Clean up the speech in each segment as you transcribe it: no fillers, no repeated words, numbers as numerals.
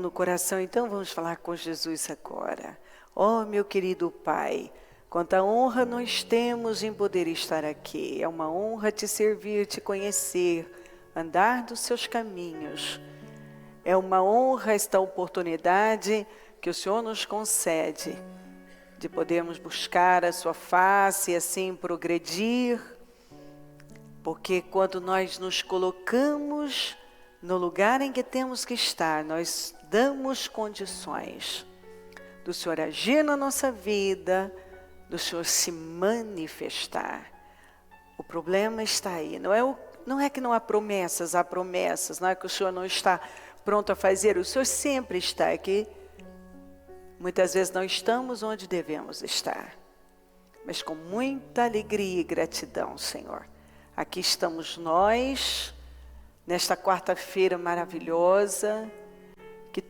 no coração, então vamos falar com Jesus agora. Oh, meu querido Pai, quanta honra nós temos em poder estar aqui. É uma honra te servir, te conhecer, andar dos seus caminhos. É uma honra esta oportunidade que o Senhor nos concede de podermos buscar a sua face e assim progredir, porque quando nós nos colocamos no lugar em que temos que estar, nós damos condições do Senhor agir na nossa vida, do Senhor se manifestar. O problema está aí, não é que não há promessas, há promessas, não é que o Senhor não está pronto a fazer, o Senhor sempre está aqui. Muitas vezes não estamos onde devemos estar, mas com muita alegria e gratidão, Senhor. Aqui estamos nós, nesta quarta-feira maravilhosa, que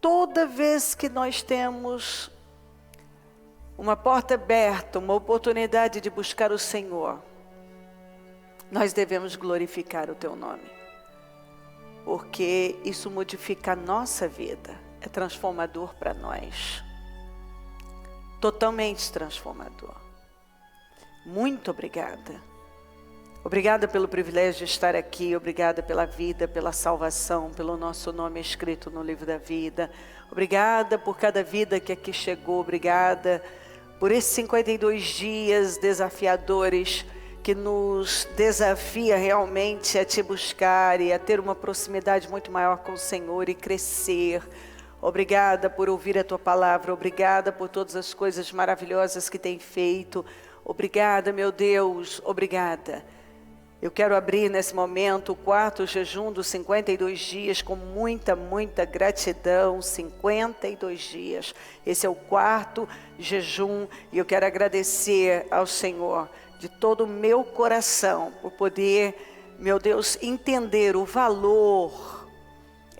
toda vez que nós temos uma porta aberta, uma oportunidade de buscar o Senhor, nós devemos glorificar o Teu nome, porque isso modifica a nossa vida. É transformador para nós, totalmente transformador. Muito obrigada. Obrigada pelo privilégio de estar aqui, obrigada pela vida, pela salvação, pelo nosso nome escrito no livro da vida. Obrigada por cada vida que aqui chegou, obrigada por esses 52 dias desafiadores que nos desafia realmente a te buscar e a ter uma proximidade muito maior com o Senhor e crescer. Obrigada por ouvir a Tua palavra, obrigada por todas as coisas maravilhosas que tem feito. Obrigada, meu Deus, obrigada. Eu quero abrir nesse momento o quarto jejum dos 52 dias com muita gratidão. 52 dias, esse é o quarto jejum e eu quero agradecer ao Senhor de todo o meu coração por poder, meu Deus, entender o valor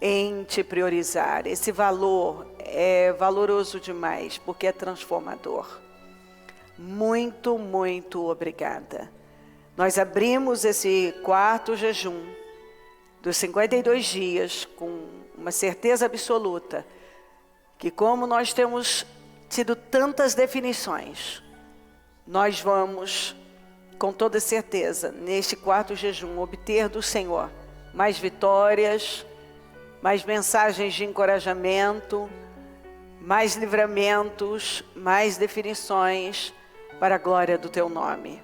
em te priorizar. Esse valor é valoroso demais, porque é transformador. Muito obrigada. Nós abrimos esse quarto jejum dos 52 dias com uma certeza absoluta que, como nós temos tido tantas definições, nós vamos, com toda certeza, neste quarto jejum, obter do Senhor mais vitórias, mais mensagens de encorajamento, mais livramentos, mais definições para a glória do Teu nome.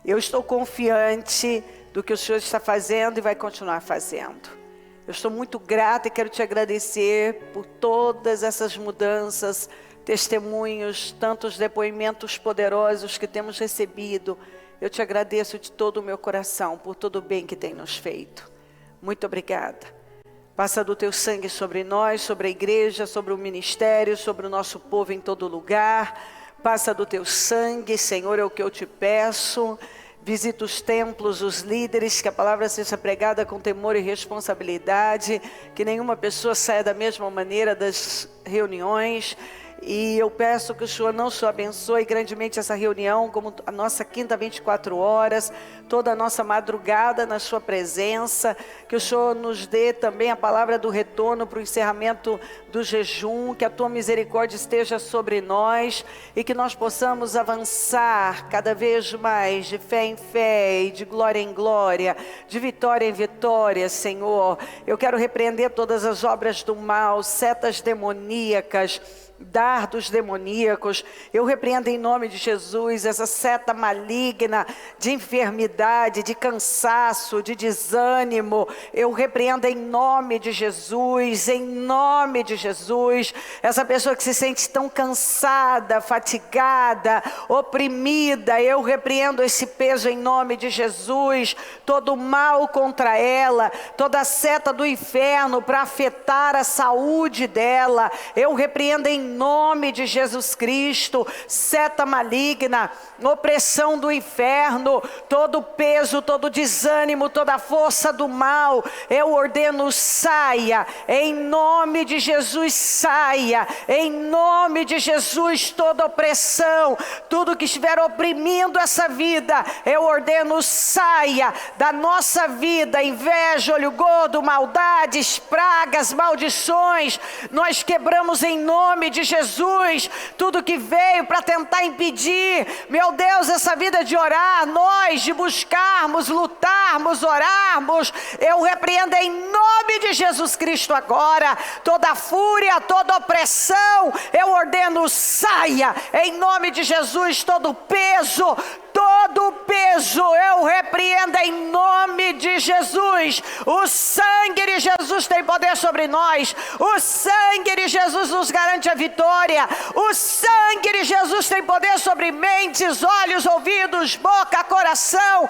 Eu estou confiante do que o Senhor está fazendo e vai continuar fazendo. Eu estou muito grata e quero te agradecer por todas essas mudanças, testemunhos, tantos depoimentos poderosos que temos recebido. Eu te agradeço de todo o meu coração por todo o bem que tem nos feito. Muito obrigada. Passa do Teu sangue sobre nós, sobre a igreja, sobre o ministério, sobre o nosso povo em todo lugar. Passa do Teu sangue, Senhor, é o que eu te peço. Visita os templos, os líderes, que a palavra seja pregada com temor e responsabilidade, que nenhuma pessoa saia da mesma maneira das reuniões. E eu peço que o Senhor não só abençoe grandemente essa reunião, como a nossa quinta 24 horas, toda a nossa madrugada na sua presença, que o Senhor nos dê também a palavra do retorno para o encerramento do jejum, que a Tua misericórdia esteja sobre nós e que nós possamos avançar cada vez mais de fé em fé e de glória em glória, de vitória em vitória, Senhor. Eu quero repreender todas as obras do mal, setas demoníacas, dardos demoníacos. Eu repreendo em nome de Jesus essa seta maligna de enfermidade, de cansaço, de desânimo. Eu repreendo em nome de Jesus, essa pessoa que se sente tão cansada, fatigada, oprimida. Eu repreendo esse peso em nome de Jesus, todo mal contra ela, toda a seta do inferno para afetar a saúde dela. Eu repreendo em nome de Jesus Cristo, seta maligna, opressão do inferno, todo peso, todo desânimo, toda força do mal, eu ordeno, saia, em nome de Jesus, saia, em nome de Jesus, toda opressão, tudo que estiver oprimindo essa vida, eu ordeno, saia da nossa vida, inveja, olho gordo, maldades, pragas, maldições, nós quebramos em nome de Jesus, tudo que veio para tentar impedir, meu Deus, essa vida de orar, nós de buscarmos, lutarmos, orarmos, eu repreendo em nome de Jesus Cristo agora, toda fúria, toda opressão, eu ordeno, saia, em nome de Jesus, todo peso, eu repreendo em nome de Jesus. O sangue de Jesus tem poder sobre nós. O sangue de Jesus nos garante a vitória. O sangue de Jesus tem poder sobre mentes, olhos, ouvidos, boca, coração.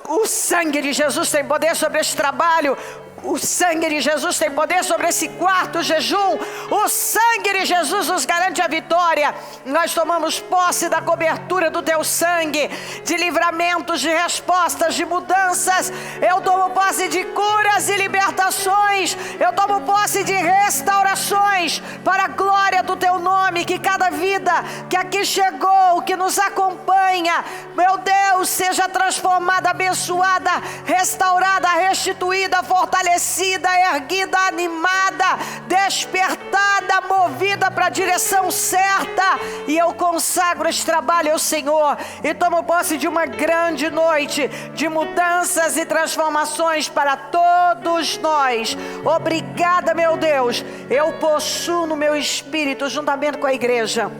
O sangue de Jesus tem poder sobre esse trabalho. O sangue de Jesus tem poder sobre esse quarto jejum. O sangue de Jesus nos garante a vitória. Nós tomamos posse da cobertura do teu sangue, de livramentos, de respostas, de mudanças. Eu tomo posse de curas e libertações. Eu tomo posse de restaurações para a glória do teu nome. Que cada vida que aqui chegou, que nos acompanha, meu Deus, seja transformada, abençoada, restaurada, restituída, fortalecida, erguida, animada, despertada, movida para a direção certa. E eu consagro esse trabalho ao Senhor e tomo posse de uma grande noite de mudanças e transformações para todos nós. Obrigada, meu Deus. Eu possuo no meu espírito, juntamente com a igreja,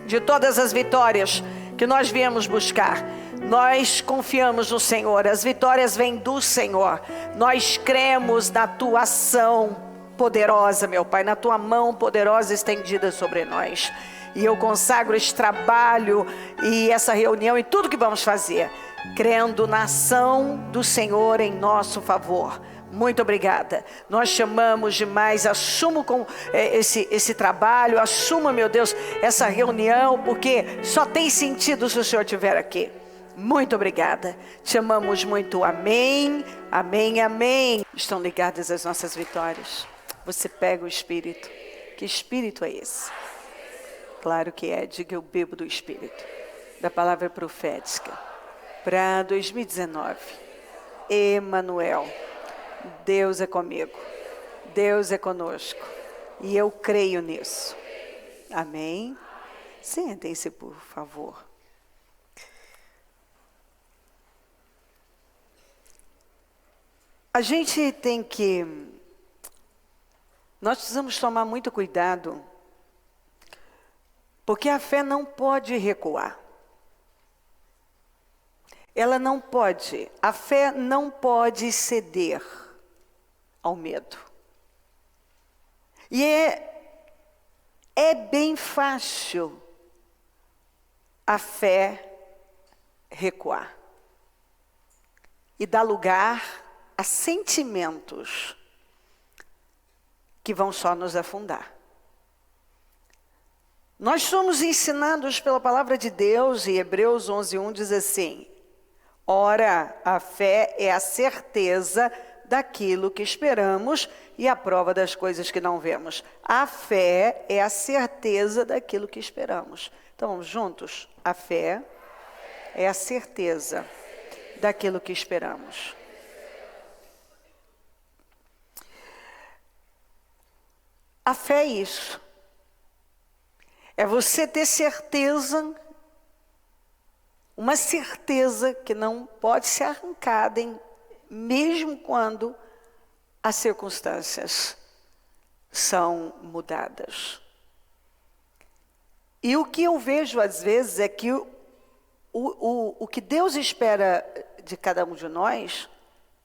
de todas as vitórias que nós viemos buscar. Nós confiamos no Senhor, as vitórias vêm do Senhor. Nós cremos na tua ação poderosa, meu Pai, na tua mão poderosa estendida sobre nós. E eu consagro esse trabalho e essa reunião e tudo que vamos fazer, crendo na ação do Senhor em nosso favor. Muito obrigada. Nós chamamos demais, assumo com esse trabalho, assuma, meu Deus, essa reunião, porque só tem sentido se o Senhor estiver aqui. Muito obrigada. Te amamos muito. Amém, amém, amém. Estão ligadas as nossas vitórias. Você pega o Espírito. Que Espírito é esse? Claro que é. Diga, eu bebo do Espírito. Da palavra profética. Para 2019. Emanuel. Deus é comigo. Deus é conosco. E eu creio nisso. Amém. Sentem-se, por favor. A gente tem que... Nós precisamos tomar muito cuidado, porque a fé não pode recuar. Ela não pode, a fé não pode ceder ao medo. E é bem fácil a fé recuar e dar lugar a sentimentos que vão só nos afundar. Nós somos ensinados pela palavra de Deus, e Hebreus 11:1 diz assim: ora, a fé é a certeza daquilo que esperamos e a prova das coisas que não vemos. A fé é a certeza daquilo que esperamos. Então vamos juntos? A fé é a certeza daquilo que esperamos. A fé é isso. É você ter certeza, uma certeza que não pode ser arrancada, mesmo quando as circunstâncias são mudadas. E o que eu vejo às vezes é que o que Deus espera de cada um de nós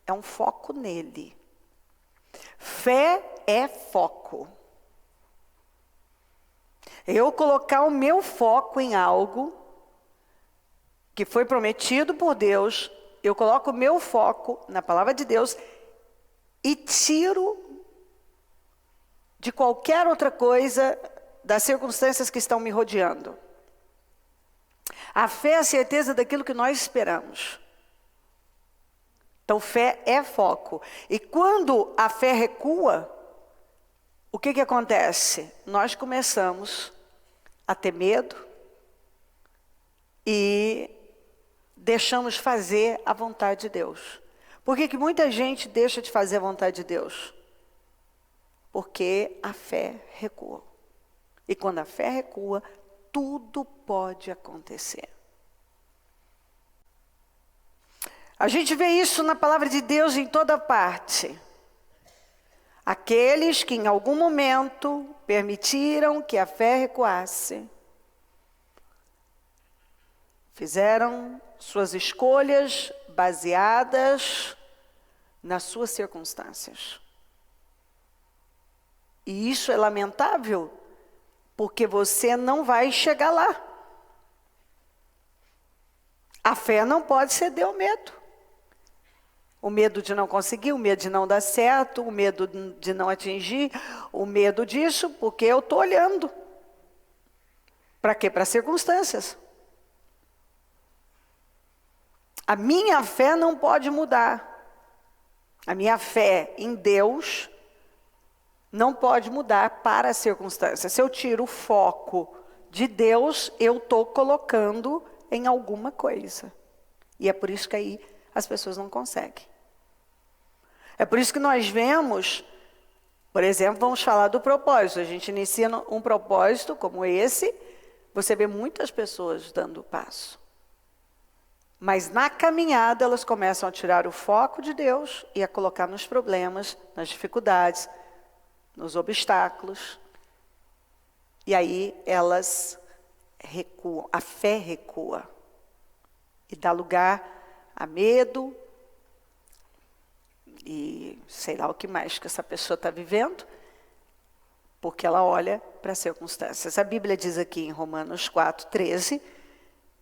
é um foco nele. Fé é foco. Eu colocar o meu foco em algo que foi prometido por Deus, eu coloco o meu foco na palavra de Deus e tiro de qualquer outra coisa das circunstâncias que estão me rodeando. A fé é a certeza daquilo que nós esperamos. Então, fé é foco. E quando a fé recua, o que acontece? Nós começamos a ter medo e deixamos fazer a vontade de Deus. Por que muita gente deixa de fazer a vontade de Deus? Porque a fé recua. E quando a fé recua, tudo pode acontecer. A gente vê isso na palavra de Deus em toda parte. Aqueles que em algum momento permitiram que a fé recuasse, fizeram suas escolhas baseadas nas suas circunstâncias. E isso é lamentável, porque você não vai chegar lá. A fé não pode ceder ao medo. O medo de não conseguir, o medo de não dar certo, o medo de não atingir, o medo disso, porque eu estou olhando. Para quê? Para as circunstâncias. A minha fé não pode mudar. A minha fé em Deus não pode mudar para as circunstâncias. Se eu tiro o foco de Deus, eu estou colocando em alguma coisa. E é por isso que aí as pessoas não conseguem. É por isso que nós vemos, por exemplo, vamos falar do propósito. A gente inicia um propósito como esse, você vê muitas pessoas dando o passo. Mas na caminhada elas começam a tirar o foco de Deus e a colocar nos problemas, nas dificuldades, nos obstáculos. E aí elas recuam, a fé recua. E dá lugar a medo e sei lá o que mais que essa pessoa está vivendo, porque ela olha para as circunstâncias. A Bíblia diz aqui em Romanos 4:13,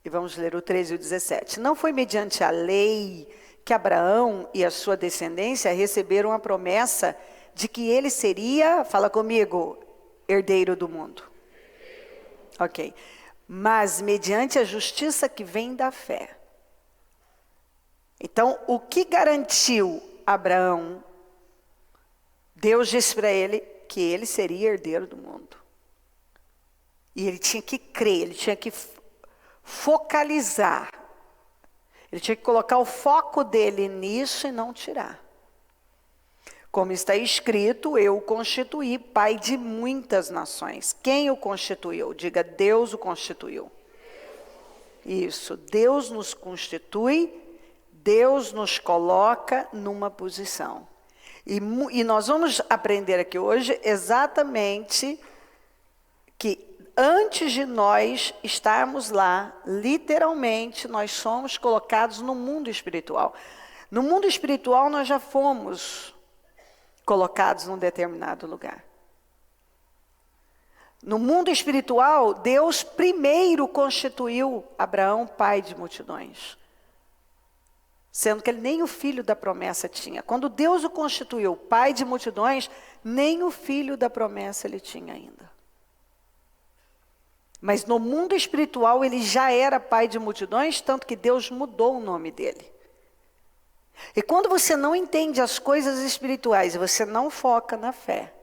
e vamos ler o 13 e o 17. Não foi mediante a lei que Abraão e a sua descendência receberam a promessa de que ele seria, fala comigo, herdeiro do mundo. Ok. Mas mediante a justiça que vem da fé. Então, o que garantiu Abraão? Deus disse para ele que ele seria herdeiro do mundo. E ele tinha que crer, ele tinha que focalizar. Ele tinha que colocar o foco dele nisso e não tirar. Como está escrito, eu o constituí pai de muitas nações. Quem o constituiu? Diga, Deus o constituiu. Isso, Deus nos constitui, Deus nos coloca numa posição. E nós vamos aprender aqui hoje exatamente que antes de nós estarmos lá, literalmente, nós somos colocados no mundo espiritual. No mundo espiritual, nós já fomos colocados num determinado lugar. No mundo espiritual, Deus primeiro constituiu Abraão pai de multidões. Sendo que ele nem o filho da promessa tinha. Quando Deus o constituiu pai de multidões, nem o filho da promessa ele tinha ainda. Mas no mundo espiritual ele já era pai de multidões, tanto que Deus mudou o nome dele. E quando você não entende as coisas espirituais e você não foca na fé,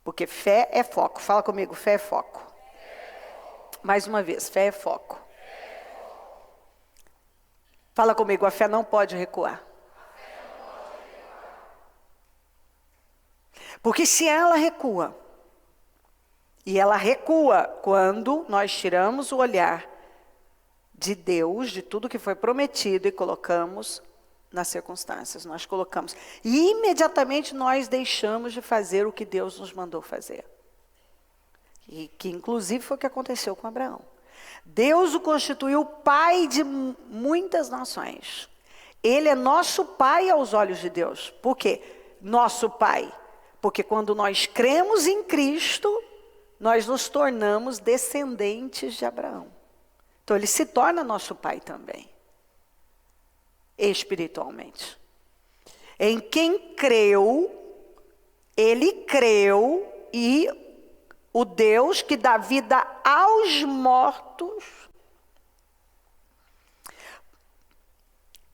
porque fé é foco. Fala comigo, fé é foco. Mais uma vez, fé é foco. Fala comigo, a fé não pode recuar. Porque se ela recua, e ela recua quando nós tiramos o olhar de Deus, de tudo que foi prometido e colocamos nas circunstâncias, nós colocamos. E imediatamente nós deixamos de fazer o que Deus nos mandou fazer. E que inclusive foi o que aconteceu com Abraão. Deus o constituiu pai de muitas nações. Ele é nosso pai aos olhos de Deus. Por quê? Nosso pai. Porque quando nós cremos em Cristo, nós nos tornamos descendentes de Abraão. Então ele se torna nosso pai também. Espiritualmente. Em quem creu, ele creu e o Deus que dá vida aos mortos.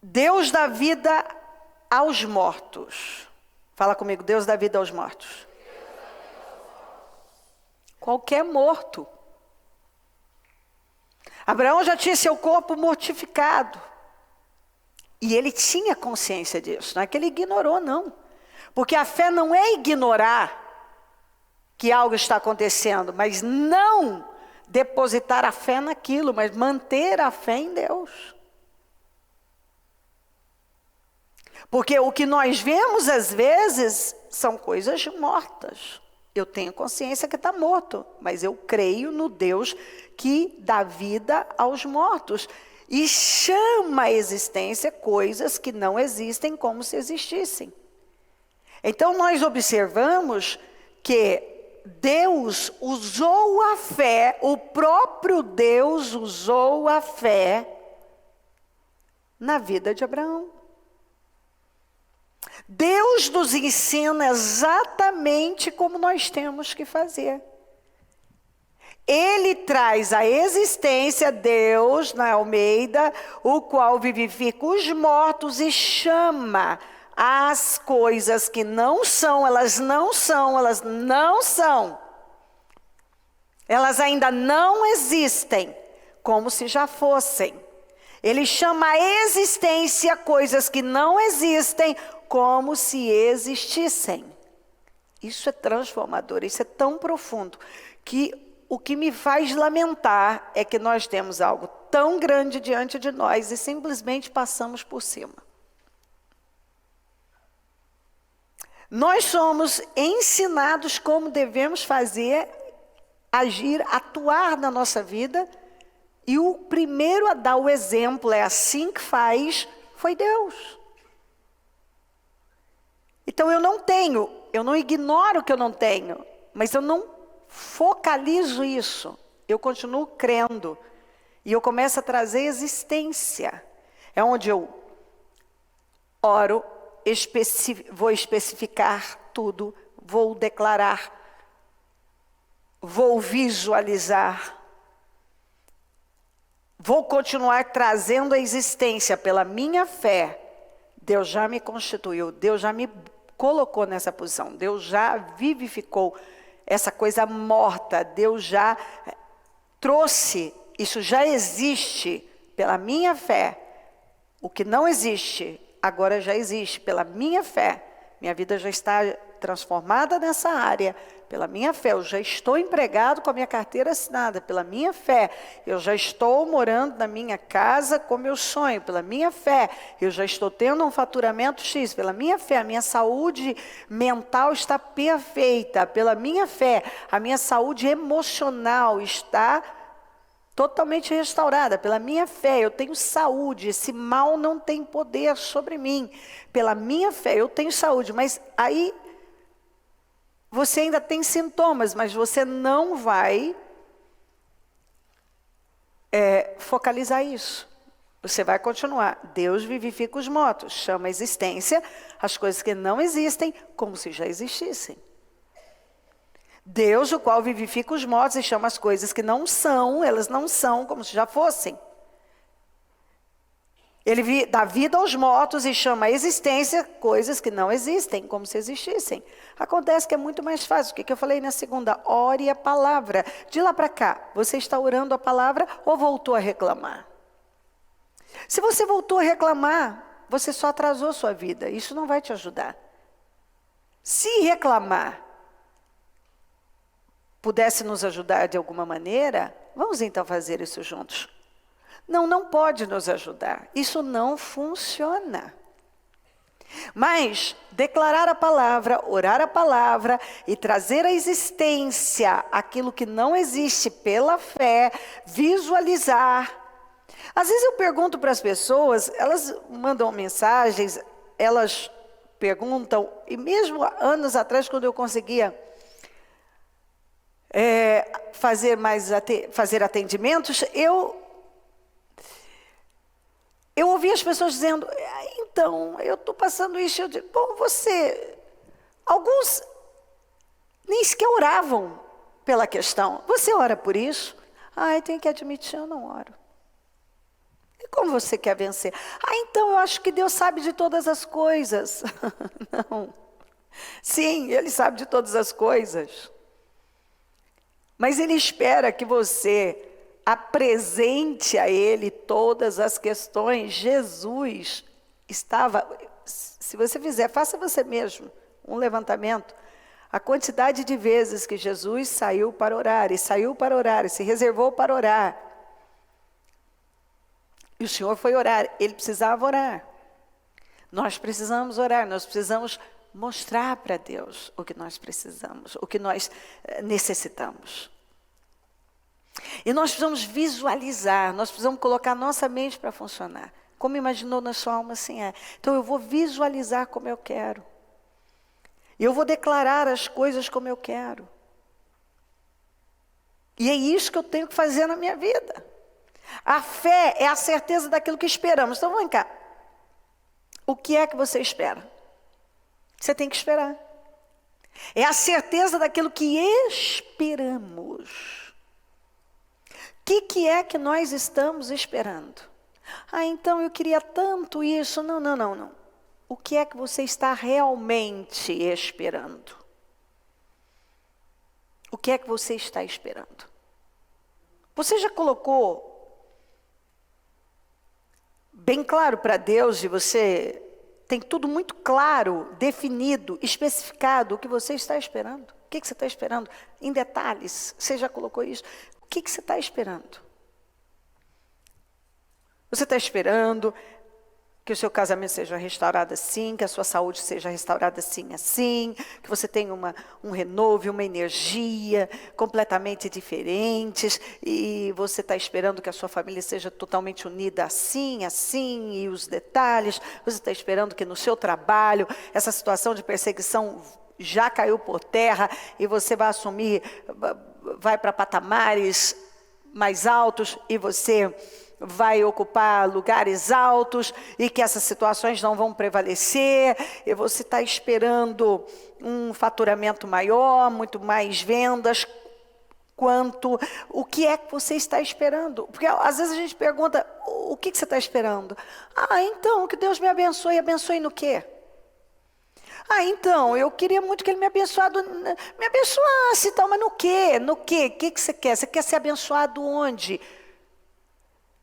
Deus dá vida aos mortos. Fala comigo, Deus dá vida aos mortos. Qualquer morto. Abraão já tinha seu corpo mortificado. E ele tinha consciência disso. Não é que ele ignorou, não. Porque a fé não é ignorar que algo está acontecendo, mas não depositar a fé naquilo, mas manter a fé em Deus. Porque o que nós vemos às vezes são coisas mortas. Eu tenho consciência que está morto, mas eu creio no Deus que dá vida aos mortos. E chama à existência coisas que não existem como se existissem. Então nós observamos que Deus usou a fé, o próprio Deus usou a fé na vida de Abraão. Deus nos ensina exatamente como nós temos que fazer. Ele traz à existência Deus, na Almeida, o qual vivifica os mortos e chama as coisas que não são, elas não são, elas não são. Elas ainda não existem, como se já fossem. Ele chama a existência coisas que não existem, como se existissem. Isso é transformador, isso é tão profundo, que o que me faz lamentar é que nós temos algo tão grande diante de nós e simplesmente passamos por cima. Nós somos ensinados como devemos fazer, agir, atuar na nossa vida, e o primeiro a dar o exemplo, é assim que faz, foi Deus. Então eu não ignoro que eu não tenho, mas eu não focalizo isso. Eu continuo crendo. E eu começo a trazer existência. É onde eu oro, vou especificar tudo, vou declarar, vou visualizar. Vou continuar trazendo a existência pela minha fé. Deus já me constituiu, Deus já me colocou nessa posição, Deus já vivificou essa coisa morta, Deus já trouxe, isso já existe pela minha fé. O que não existe, agora já existe pela minha fé. Minha vida já está transformada nessa área, pela minha fé. Eu já estou empregado com a minha carteira assinada, pela minha fé. Eu já estou morando na minha casa com meu sonho, pela minha fé. Eu já estou tendo um faturamento X, pela minha fé. A minha saúde mental está perfeita, pela minha fé. A minha saúde emocional está totalmente restaurada, pela minha fé. Eu tenho saúde, esse mal não tem poder sobre mim. Pela minha fé, eu tenho saúde, mas aí você ainda tem sintomas, mas você não vai focalizar isso. Você vai continuar. Deus vivifica os mortos, chama a existência as coisas que não existem como se já existissem. Deus, o qual vivifica os mortos e chama as coisas que não são, elas não são como se já fossem. Ele dá vida aos mortos e chama a existência coisas que não existem, como se existissem. Acontece que é muito mais fácil. O que eu falei na segunda? Ore a palavra. De lá para cá, você está orando a palavra ou voltou a reclamar? Se você voltou a reclamar, você só atrasou sua vida. Isso não vai te ajudar. Se reclamar pudesse nos ajudar de alguma maneira, vamos então fazer isso juntos. Não pode nos ajudar. Isso não funciona. Mas declarar a palavra, orar a palavra e trazer à existência aquilo que não existe pela fé, visualizar. Às vezes eu pergunto para as pessoas, elas mandam mensagens, elas perguntam, e mesmo anos atrás, quando eu conseguia fazer atendimentos, eu ouvi as pessoas dizendo, então, eu estou passando isso. Eu digo, bom, alguns nem sequer oravam pela questão. Você ora por isso? Eu tenho que admitir, eu não oro. E como você quer vencer? Então eu acho que Deus sabe de todas as coisas. Não. Sim, Ele sabe de todas as coisas. Mas Ele espera que você apresente a Ele todas as questões. Jesus estava... Se você fizer, faça você mesmo um levantamento. A quantidade de vezes que Jesus saiu para orar, e se reservou para orar. E o Senhor foi orar, Ele precisava orar. Nós precisamos orar, nós precisamos mostrar para Deus o que nós precisamos, o que nós necessitamos. E nós precisamos visualizar, nós precisamos colocar nossa mente para funcionar. Como imaginou na sua alma, assim é. Então eu vou visualizar como eu quero. E eu vou declarar as coisas como eu quero. E é isso que eu tenho que fazer na minha vida. A fé é a certeza daquilo que esperamos. Então vem cá. O que é que você espera? Você tem que esperar. É a certeza daquilo que esperamos. O que é que nós estamos esperando? Então eu queria tanto isso. Não. O que é que você está realmente esperando? O que é que você está esperando? Você já colocou bem claro para Deus, e você tem tudo muito claro, definido, especificado o que você está esperando? O que você está esperando? Em detalhes, você já colocou isso? O que você está esperando? Você está esperando que o seu casamento seja restaurado assim, que a sua saúde seja restaurada assim, que você tenha um renovo, uma energia completamente diferentes, e você está esperando que a sua família seja totalmente unida assim, e os detalhes. Você está esperando que no seu trabalho essa situação de perseguição já caiu por terra e você vai assumir, vai para patamares mais altos e você vai ocupar lugares altos e que essas situações não vão prevalecer, e você está esperando um faturamento maior, muito mais vendas. O que é que você está esperando? Porque às vezes a gente pergunta, o que você está esperando? Então, que Deus me abençoe no quê? Então, eu queria muito que Ele me abençoasse e tal, mas no quê? O que você quer? Você quer ser abençoado onde?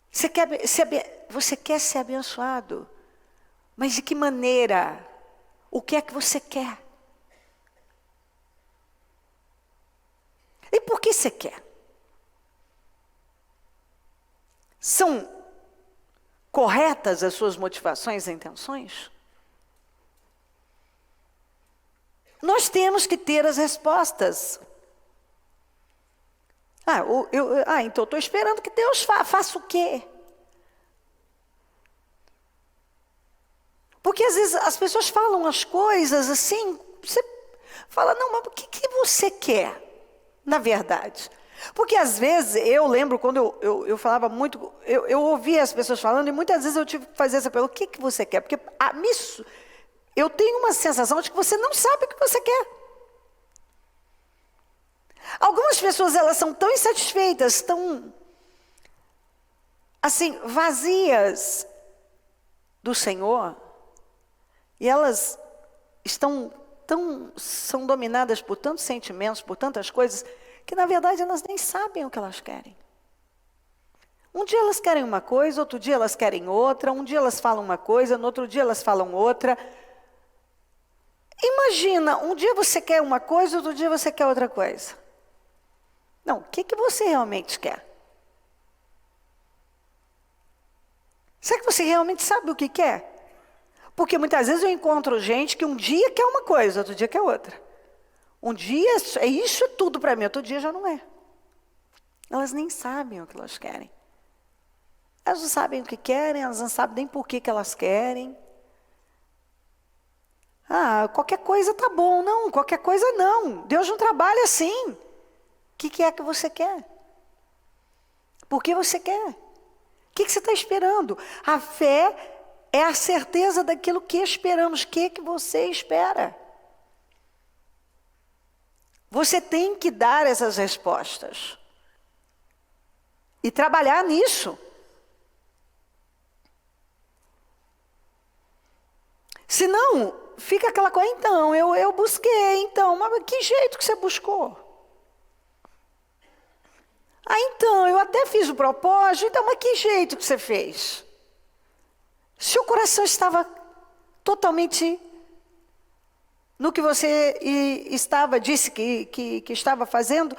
Você quer ser abençoado, mas de que maneira? O que é que você quer? E por que você quer? São corretas as suas motivações e intenções? Nós temos que ter as respostas. Então eu estou esperando que Deus faça o quê? Porque às vezes as pessoas falam as coisas assim, você fala, não, mas o que você quer, na verdade? Porque às vezes, eu lembro quando eu falava muito, eu ouvia as pessoas falando, e muitas vezes eu tive que fazer essa pergunta, o que você quer? Porque eu tenho uma sensação de que você não sabe o que você quer. Algumas pessoas, elas são tão insatisfeitas, tão, assim, vazias do Senhor, e elas são dominadas por tantos sentimentos, por tantas coisas, que na verdade elas nem sabem o que elas querem. Um dia elas querem uma coisa, outro dia elas querem outra, um dia elas falam uma coisa, no outro dia elas falam outra. Imagina, um dia você quer uma coisa, outro dia você quer outra coisa. Não, o que você realmente quer? Será que você realmente sabe o que quer? Porque muitas vezes eu encontro gente que um dia quer uma coisa, outro dia quer outra. Um dia isso é tudo para mim, outro dia já não é. Elas nem sabem o que elas querem. Elas não sabem o que querem, elas não sabem nem por que elas querem. Qualquer coisa tá bom. Não, qualquer coisa não. Deus não trabalha assim. O que é que você quer? Por que você quer? O que você está esperando? A fé é a certeza daquilo que esperamos. O que você espera? Você tem que dar essas respostas. E trabalhar nisso. Senão, fica aquela coisa, então, eu busquei, então, mas que jeito que você buscou? Ah, então, eu até fiz o propósito, então, mas que jeito que você fez? Se o coração estava totalmente no que você disse que estava fazendo,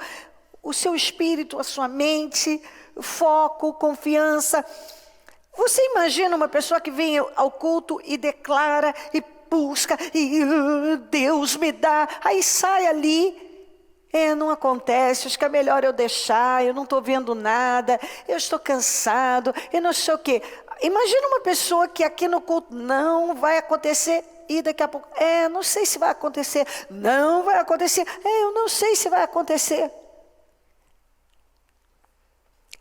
o seu espírito, a sua mente, foco, confiança. Você imagina uma pessoa que vem ao culto e declara e busca e Deus me dá, aí sai ali, não acontece, acho que é melhor eu deixar, eu não estou vendo nada, eu estou cansado, eu não sei o quê. Imagina uma pessoa que aqui no culto não vai acontecer e daqui a pouco, não sei se vai acontecer, não vai acontecer, eu não sei se vai acontecer.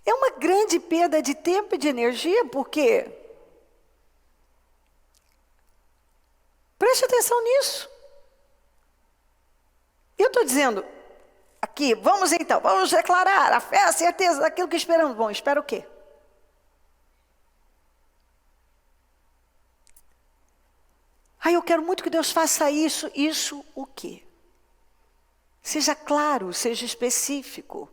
É uma grande perda de tempo e de energia, porque preste atenção nisso. Eu estou dizendo aqui, vamos declarar a fé, a certeza daquilo que esperamos. Bom, espera o quê? Eu quero muito que Deus faça isso o quê? Seja claro, seja específico.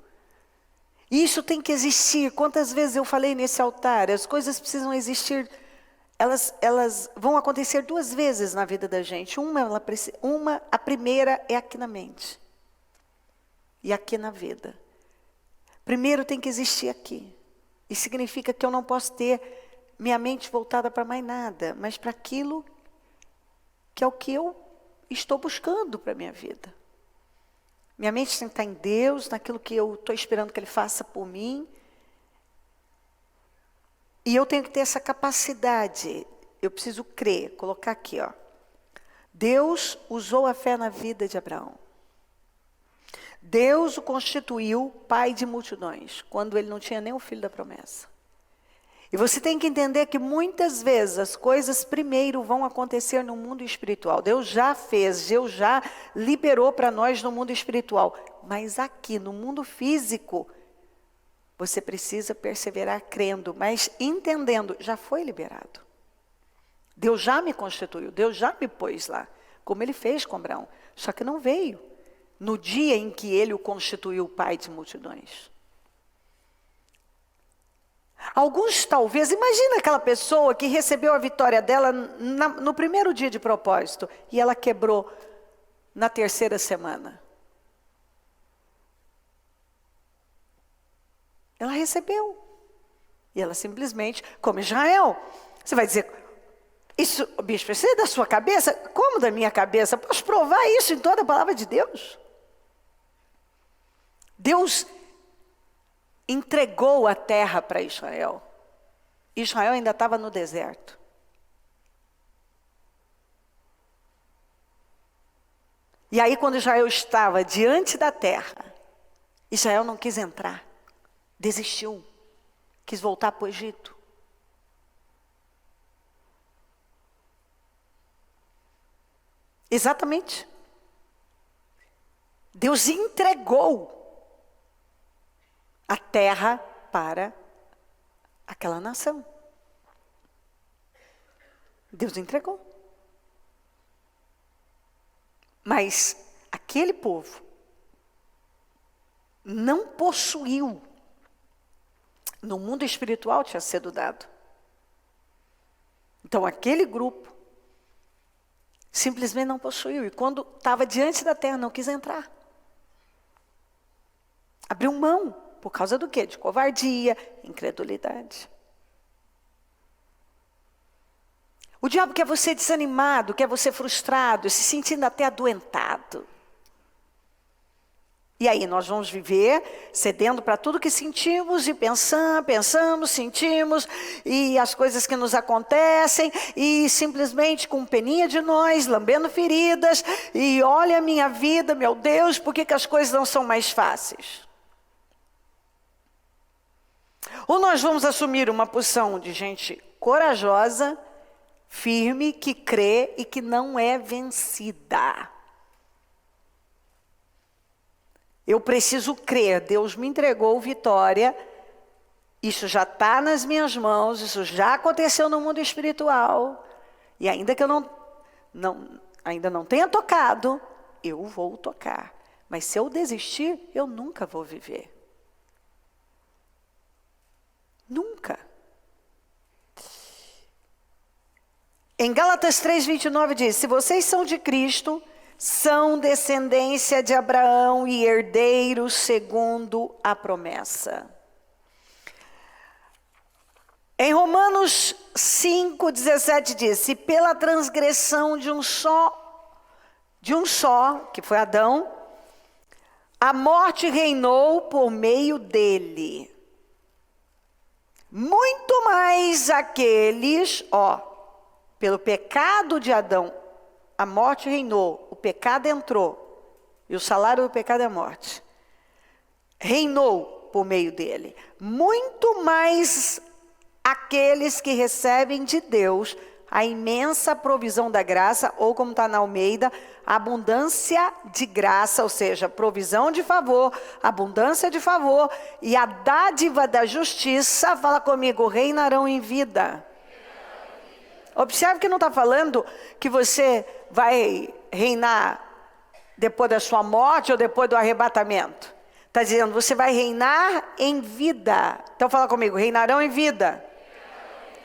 Isso tem que existir. Quantas vezes eu falei nesse altar? As coisas precisam existir. Elas vão acontecer 2 vezes na vida da gente. A primeira é aqui na mente. E aqui na vida. Primeiro tem que existir aqui. E significa que eu não posso ter minha mente voltada para mais nada, mas para aquilo que é o que eu estou buscando para a minha vida. Minha mente tem que estar em Deus, naquilo que eu estou esperando que Ele faça por mim. E eu tenho que ter essa capacidade. Eu preciso crer, colocar aqui, ó. Deus usou a fé na vida de Abraão. Deus o constituiu pai de multidões, quando ele não tinha nem o filho da promessa. E você tem que entender que muitas vezes as coisas primeiro vão acontecer no mundo espiritual. Deus já fez, Deus já liberou para nós no mundo espiritual. Mas aqui, no mundo físico, você precisa perseverar crendo, mas entendendo, já foi liberado. Deus já me constituiu, Deus já me pôs lá, como Ele fez com Abraão. Só que não veio no dia em que Ele o constituiu pai de multidões. Alguns talvez, imagina aquela pessoa que recebeu a vitória dela no primeiro dia de propósito e ela quebrou na 3ª semana. Ela recebeu. E ela simplesmente, como Israel, você vai dizer, isso, bispo, isso é da sua cabeça? Como da minha cabeça? Posso provar isso em toda a palavra de Deus? Deus entregou a terra para Israel. Israel ainda estava no deserto. E aí quando Israel estava diante da terra, Israel não quis entrar. Desistiu. Quis voltar para o Egito. Exatamente. Deus entregou a terra para aquela nação. Deus entregou. Mas aquele povo não possuiu. No mundo espiritual tinha sido dado. Então aquele grupo simplesmente não possuiu. E quando estava diante da terra, não quis entrar. Abriu mão. Por causa do quê? De covardia, incredulidade. O diabo quer você desanimado, quer você frustrado, se sentindo até adoentado. E aí nós vamos viver cedendo para tudo que sentimos e pensamos, sentimos, e as coisas que nos acontecem, e simplesmente com peninha de nós, lambendo feridas, e olha a minha vida, meu Deus, por que as coisas não são mais fáceis? Ou nós vamos assumir uma posição de gente corajosa, firme, que crê e que não é vencida. Eu preciso crer, Deus me entregou vitória, isso já está nas minhas mãos, isso já aconteceu no mundo espiritual, e ainda que eu ainda não tenha tocado, eu vou tocar. Mas se eu desistir, eu nunca vou viver. Nunca. Em Gálatas 3:29 diz, se vocês são de Cristo, são descendência de Abraão e herdeiros segundo a promessa. Em Romanos 5:17 diz, se pela transgressão de um só, que foi Adão, a morte reinou por meio dele, muito mais aqueles, pelo pecado de Adão, a morte reinou, o pecado entrou, e o salário do pecado é a morte. Reinou por meio dele. Muito mais aqueles que recebem de Deus a imensa provisão da graça, ou como está na Almeida, abundância de graça, ou seja, provisão de favor, abundância de favor, e a dádiva da justiça, fala comigo, reinarão em vida. Observe que não está falando que você vai reinar depois da sua morte ou depois do arrebatamento. Está dizendo, você vai reinar em vida. Então fala comigo, reinarão em vida.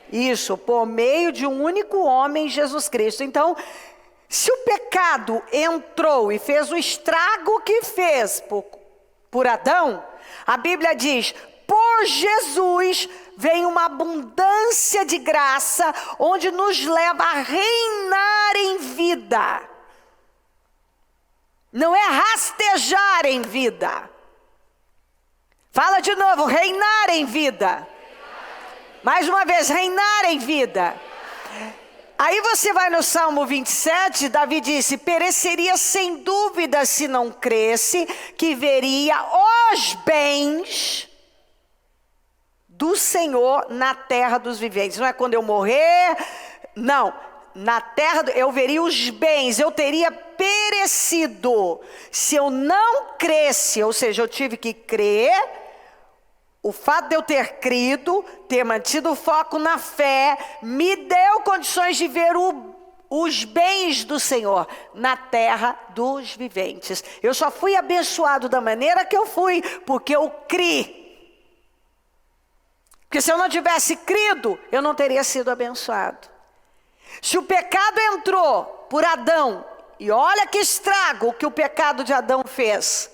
Isso, por meio de um único homem, Jesus Cristo. Então, se o pecado entrou e fez o estrago que fez por Adão, a Bíblia diz, por Jesus vem uma abundância de graça, onde nos leva a reinar em vida. Não é rastejar em vida. Fala de novo, reinar em vida. Mais uma vez, reinar em vida. Aí você vai no Salmo 27, Davi disse, pereceria sem dúvida se não cresce, que veria os bens do Senhor na terra dos viventes. Não é quando eu morrer, não. Na terra, eu veria os bens, eu teria perecido. Se eu não cresce, ou seja, eu tive que crer, o fato de eu ter crido, ter mantido o foco na fé, me deu condições de ver os bens do Senhor na terra dos viventes. Eu só fui abençoado da maneira que eu fui, porque eu criei. Porque se eu não tivesse crido, eu não teria sido abençoado. Se o pecado entrou por Adão, e olha que estrago que o pecado de Adão fez,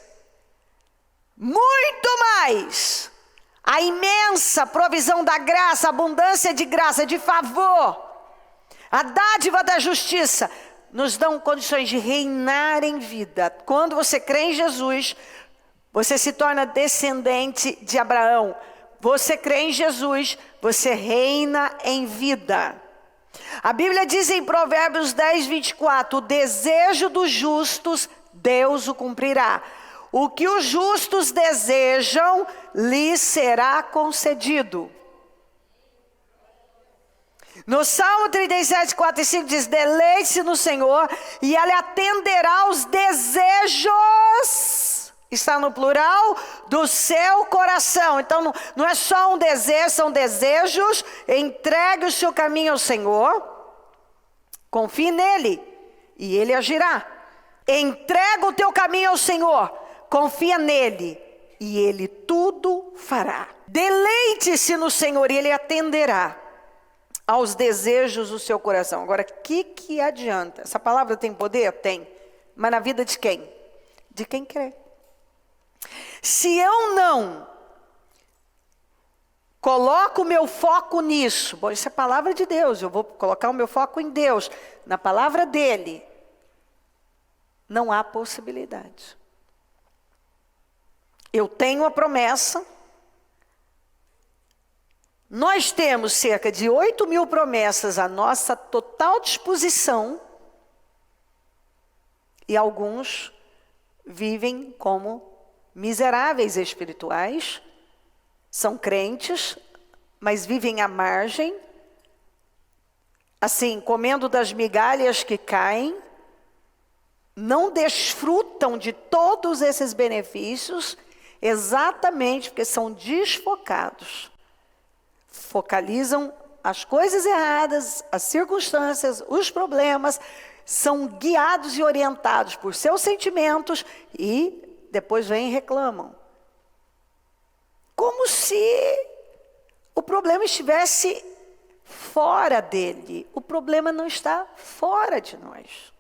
muito mais a imensa provisão da graça, abundância de graça, de favor, a dádiva da justiça, nos dão condições de reinar em vida. Quando você crê em Jesus, você se torna descendente de Abraão. Você crê em Jesus, você reina em vida. A Bíblia diz em Provérbios 10:24, o desejo dos justos, Deus o cumprirá. O que os justos desejam, lhes será concedido. No Salmo 37, 4 e 5 diz, deleite-se no Senhor e Ele atenderá aos desejos, está no plural, do seu coração. Então não é só um desejo, são desejos. Entregue o seu caminho ao Senhor, confie nele e Ele agirá. Entrega o teu caminho ao Senhor, confia nele e Ele tudo fará. Deleite-se no Senhor e Ele atenderá aos desejos do seu coração. Agora, o que adianta? Essa palavra tem poder? Tem. Mas na vida de quem? De quem crê. Se eu não coloco o meu foco nisso, bom, isso é palavra de Deus, eu vou colocar o meu foco em Deus, na palavra dele, não há possibilidade. Eu tenho a promessa, nós temos cerca de 8.000 promessas à nossa total disposição, e alguns vivem como miseráveis espirituais, são crentes, mas vivem à margem, assim, comendo das migalhas que caem, não desfrutam de todos esses benefícios exatamente porque são desfocados. Focalizam as coisas erradas, as circunstâncias, os problemas, são guiados e orientados por seus sentimentos e depois vêm e reclamam. Como se o problema estivesse fora dele. O problema não está fora de nós.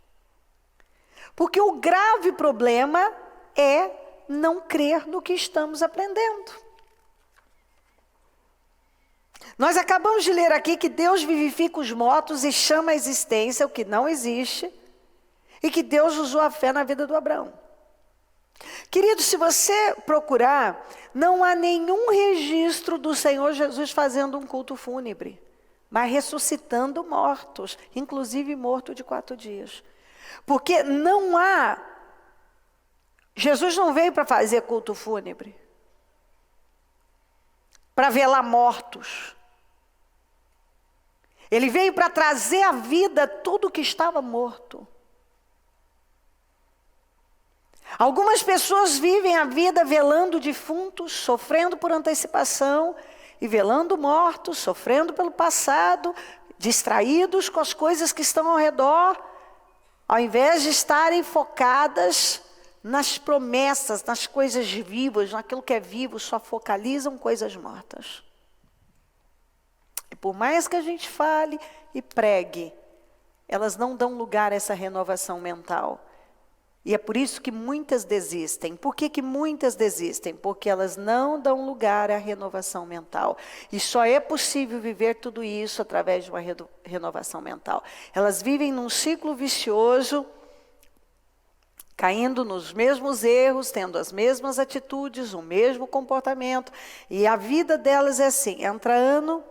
Porque o grave problema é não crer no que estamos aprendendo. Nós acabamos de ler aqui que Deus vivifica os mortos e chama à existência o que não existe, e que Deus usou a fé na vida do Abraão. Querido, se você procurar, não há nenhum registro do Senhor Jesus fazendo um culto fúnebre, mas ressuscitando mortos, inclusive morto de 4 dias. Porque não há... Jesus não veio para fazer culto fúnebre, para velar mortos. Ele veio para trazer à vida tudo que estava morto. Algumas pessoas vivem a vida velando defuntos, sofrendo por antecipação, e velando mortos, sofrendo pelo passado, distraídos com as coisas que estão ao redor, ao invés de estarem focadas nas promessas, nas coisas vivas, naquilo que é vivo, só focalizam coisas mortas. E por mais que a gente fale e pregue, elas não dão lugar a essa renovação mental. E é por isso que muitas desistem. Por que muitas desistem? Porque elas não dão lugar à renovação mental. E só é possível viver tudo isso através de uma renovação mental. Elas vivem num ciclo vicioso, caindo nos mesmos erros, tendo as mesmas atitudes, o mesmo comportamento. E a vida delas é assim, entra ano,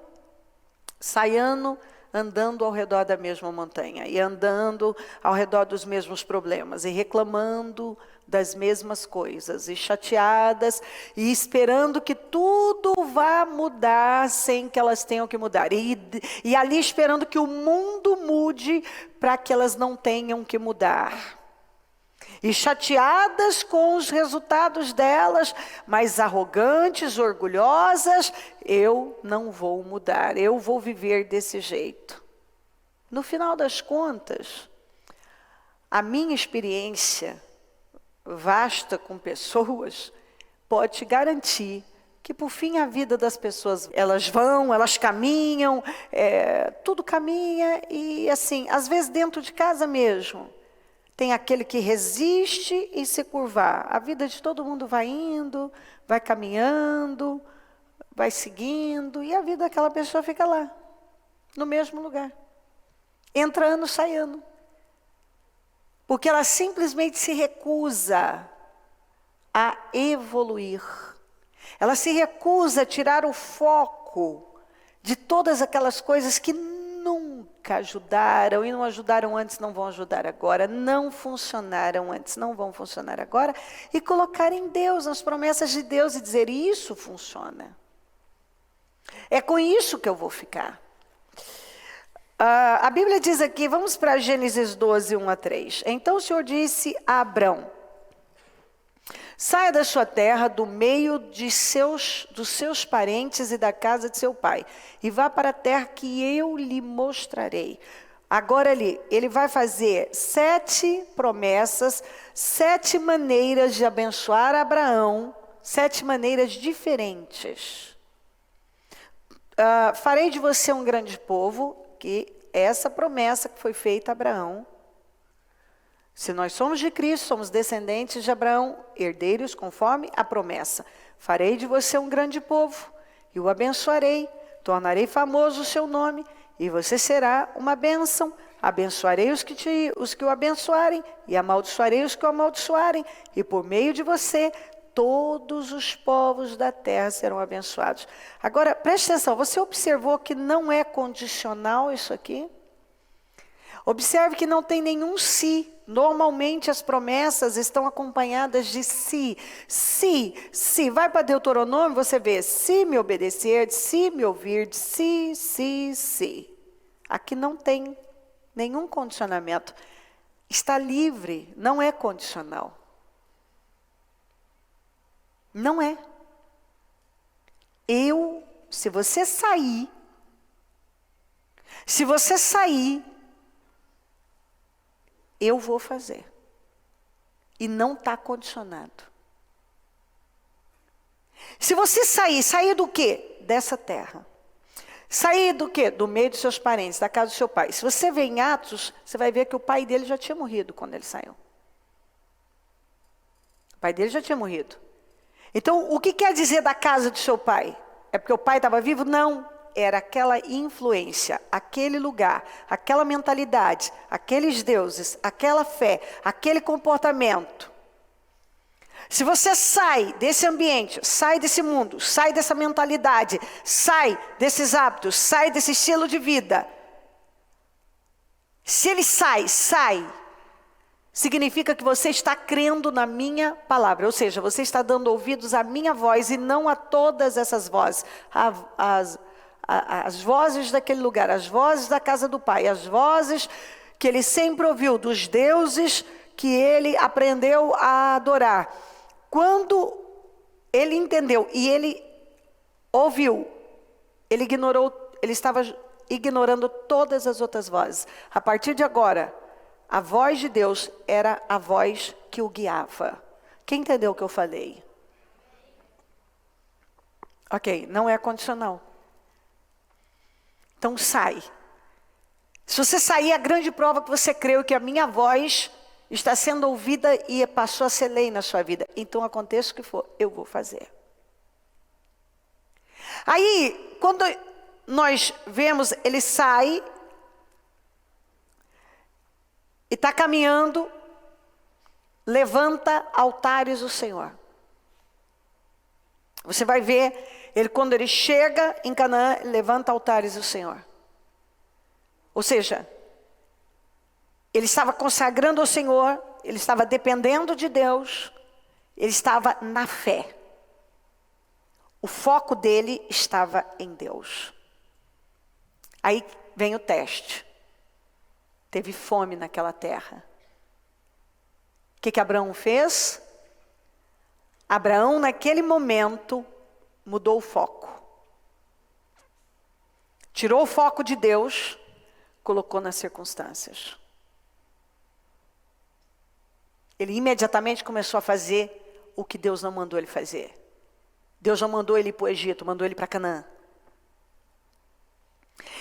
sai ano, andando ao redor da mesma montanha, e andando ao redor dos mesmos problemas, e reclamando das mesmas coisas, e chateadas, e esperando que tudo vá mudar sem que elas tenham que mudar. E ali esperando que o mundo mude para que elas não tenham que mudar. E chateadas com os resultados delas, mas arrogantes, orgulhosas, eu não vou mudar, eu vou viver desse jeito. No final das contas, a minha experiência vasta com pessoas pode te garantir que por fim a vida das pessoas, elas caminham, tudo caminha e assim, às vezes dentro de casa mesmo, tem aquele que resiste e se curvar. A vida de todo mundo vai indo, vai caminhando, vai seguindo, e a vida daquela pessoa fica lá, no mesmo lugar. Entra ano, sai ano. Porque ela simplesmente se recusa a evoluir. Ela se recusa a tirar o foco de todas aquelas coisas que nunca ajudaram, e não ajudaram antes, não vão ajudar agora, não funcionaram antes, não vão funcionar agora, e colocar em Deus, nas promessas de Deus, e dizer, isso funciona. É com isso que eu vou ficar. A Bíblia diz aqui, vamos para Gênesis 12, 1 a 3. Então o Senhor disse a Abrão, saia da sua terra, do meio dos seus parentes e da casa de seu pai, e vá para a terra que eu lhe mostrarei. Agora ele vai fazer 7 promessas, 7 maneiras de abençoar Abraão, 7 maneiras diferentes. Farei de você um grande povo, que é essa promessa que foi feita a Abraão. Se nós somos de Cristo, somos descendentes de Abraão, herdeiros conforme a promessa. Farei de você um grande povo, e o abençoarei, tornarei famoso o seu nome, e você será uma bênção. Abençoarei os que o abençoarem, e amaldiçoarei os que o amaldiçoarem, e por meio de você, todos os povos da terra serão abençoados. Agora, preste atenção, você observou que não é condicional isso aqui? Observe que não tem nenhum se. Normalmente as promessas estão acompanhadas de se. Se. Vai para Deuteronômio, você vê, se me obedecer, se me ouvir, se. Aqui não tem nenhum condicionamento. está livre, não é condicional. Não é. Se você sair, eu vou fazer. E não está condicionado. Se você sair do quê? Dessa terra. Sair do quê? Do meio dos seus parentes, da casa do seu pai. Se você ver em Atos, você vai ver que o pai dele já tinha morrido quando ele saiu. O pai dele já tinha morrido. Então, o que quer dizer da casa do seu pai? É porque o pai estava vivo? Não. Era aquela influência, aquele lugar, aquela mentalidade, aqueles deuses, aquela fé, aquele comportamento. Se você sai desse ambiente, sai desse mundo, sai dessa mentalidade, sai desses hábitos, sai desse estilo de vida. Se ele sai, significa que você está crendo na minha palavra. Ou seja, você está dando ouvidos à minha voz e não a todas essas vozes. As vozes daquele lugar, as vozes da casa do pai, as vozes que ele sempre ouviu, dos deuses que ele aprendeu a adorar. Quando ele entendeu e ele ouviu, ele estava ignorando todas as outras vozes. A partir de agora, a voz de Deus era a voz que o guiava. Quem entendeu o que eu falei? Ok, não é condicional. Então sai. Se você sair, a grande prova que você creu que a minha voz está sendo ouvida e passou a ser lei na sua vida. Então aconteça o que for, eu vou fazer. Aí, quando nós vemos, ele sai e está caminhando, levanta altares do Senhor. Você vai ver, quando ele chega em Canaã, levanta altares do Senhor. Ou seja, ele estava consagrando ao Senhor, ele estava dependendo de Deus, ele estava na fé. O foco dele estava em Deus. Aí vem o teste. Teve fome naquela terra. O que Abraão fez? Abraão, naquele momento, mudou o foco. Tirou o foco de Deus, colocou nas circunstâncias. Ele imediatamente começou a fazer o que Deus não mandou ele fazer. Deus não mandou ele ir para o Egito, mandou ele para Canaã.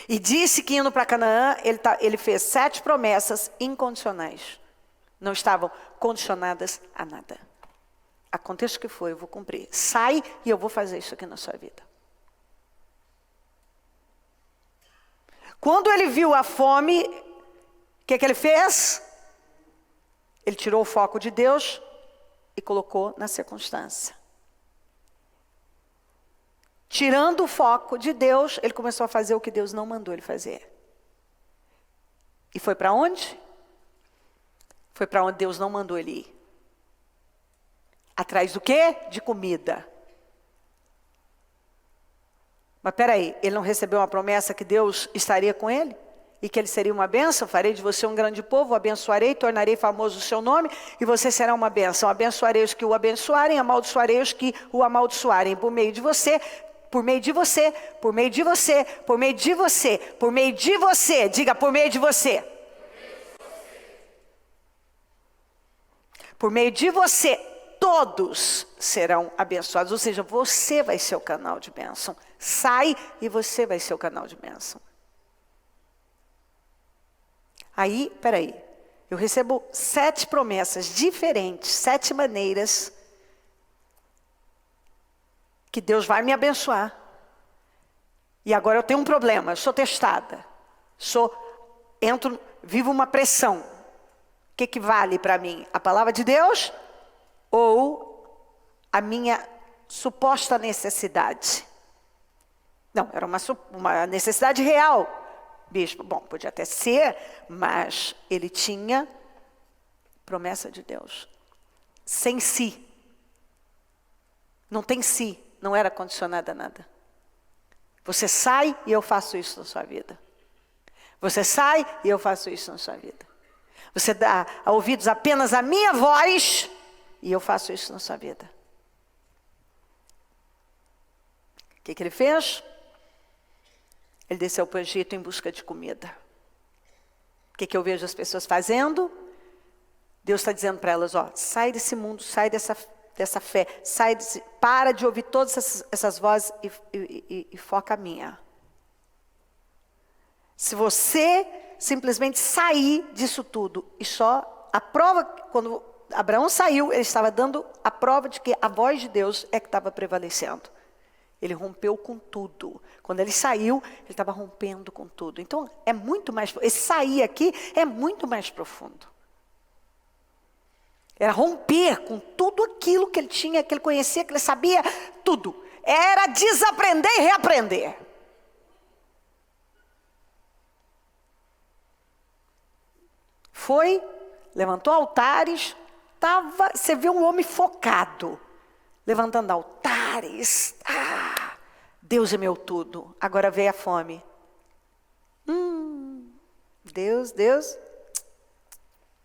E disse que indo para Canaã, ele fez 7 promessas incondicionais. Não estavam condicionadas a nada. Aconteça o que for, eu vou cumprir. Sai e eu vou fazer isso aqui na sua vida. Quando ele viu a fome, o que ele fez? Ele tirou o foco de Deus e colocou na circunstância. Tirando o foco de Deus, ele começou a fazer o que Deus não mandou ele fazer. E foi para onde? Foi para onde Deus não mandou ele ir. Atrás do quê? De comida. Mas peraí, ele não recebeu uma promessa que Deus estaria com ele? E que ele seria uma bênção? Farei de você um grande povo, abençoarei, tornarei famoso o seu nome, e você será uma bênção. Abençoarei os que o abençoarem, amaldiçoarei os que o amaldiçoarem. Por meio de você, por meio de você, por meio de você, por meio de você, por meio de você. Diga, por meio de você. Por meio de você, todos serão abençoados. Ou seja, você vai ser o canal de bênção. Sai e você vai ser o canal de bênção. Aí, peraí, eu recebo 7 promessas diferentes, 7 maneiras que Deus vai me abençoar. E agora eu tenho um problema, eu sou testada, vivo uma pressão. O que vale para mim? A palavra de Deus ou a minha suposta necessidade? Não, era uma necessidade real. Bispo, bom, podia até ser, mas ele tinha promessa de Deus. Sem si. Não tem si, não era condicionada a nada. Você sai e eu faço isso na sua vida. Você sai e eu faço isso na sua vida. Você dá ouvidos apenas à minha voz, e eu faço isso na sua vida. O que ele fez? Ele desceu para o Egito em busca de comida. O que eu vejo as pessoas fazendo? Deus está dizendo para elas, ó, sai desse mundo, sai dessa fé, para de ouvir todas essas vozes e foca a minha. Se você simplesmente sair disso tudo, e só a prova, quando Abraão saiu, ele estava dando a prova de que a voz de Deus é que estava prevalecendo. Ele rompeu com tudo. Quando ele saiu, ele estava rompendo com tudo. Então, é muito mais, esse sair aqui é muito mais profundo. Era romper com tudo aquilo que ele tinha, que ele conhecia, que ele sabia, tudo. Era desaprender e reaprender. Foi, levantou altares, você vê um homem focado, levantando altares. Deus é meu tudo. Agora veio a fome. Deus,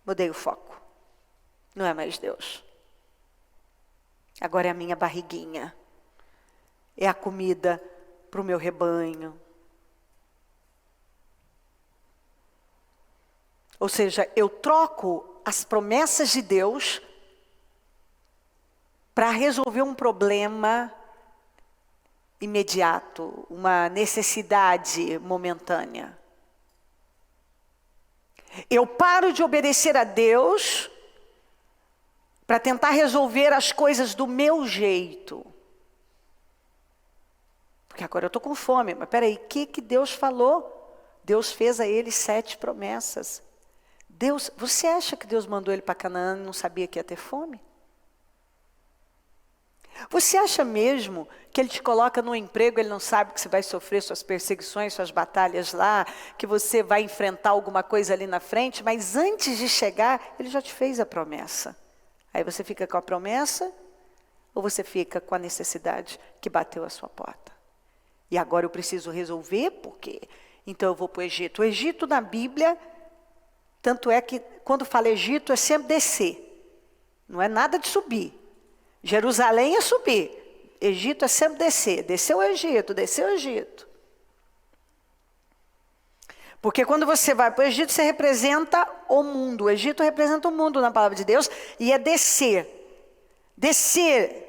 mudei o foco. Não é mais Deus. Agora é a minha barriguinha. É a comida para o meu rebanho. Ou seja, eu troco as promessas de Deus para resolver um problema imediato, uma necessidade momentânea. Eu paro de obedecer a Deus para tentar resolver as coisas do meu jeito. Porque agora eu estou com fome, mas peraí, o que Deus falou? Deus fez a ele 7 promessas. Você acha que Deus mandou ele para Canaã e não sabia que ia ter fome? Você acha mesmo que ele te coloca num emprego, ele não sabe que você vai sofrer suas perseguições, suas batalhas lá, que você vai enfrentar alguma coisa ali na frente, mas antes de chegar, ele já te fez a promessa. Aí você fica com a promessa, ou você fica com a necessidade que bateu a sua porta? E agora eu preciso resolver, por quê? Então eu vou para o Egito. O Egito na Bíblia, tanto é que quando fala Egito é sempre descer. Não é nada de subir. Jerusalém é subir. Egito é sempre descer. Desceu o Egito, desceu o Egito. Porque quando você vai para o Egito, você representa o mundo. O Egito representa o mundo na palavra de Deus. E é descer. Descer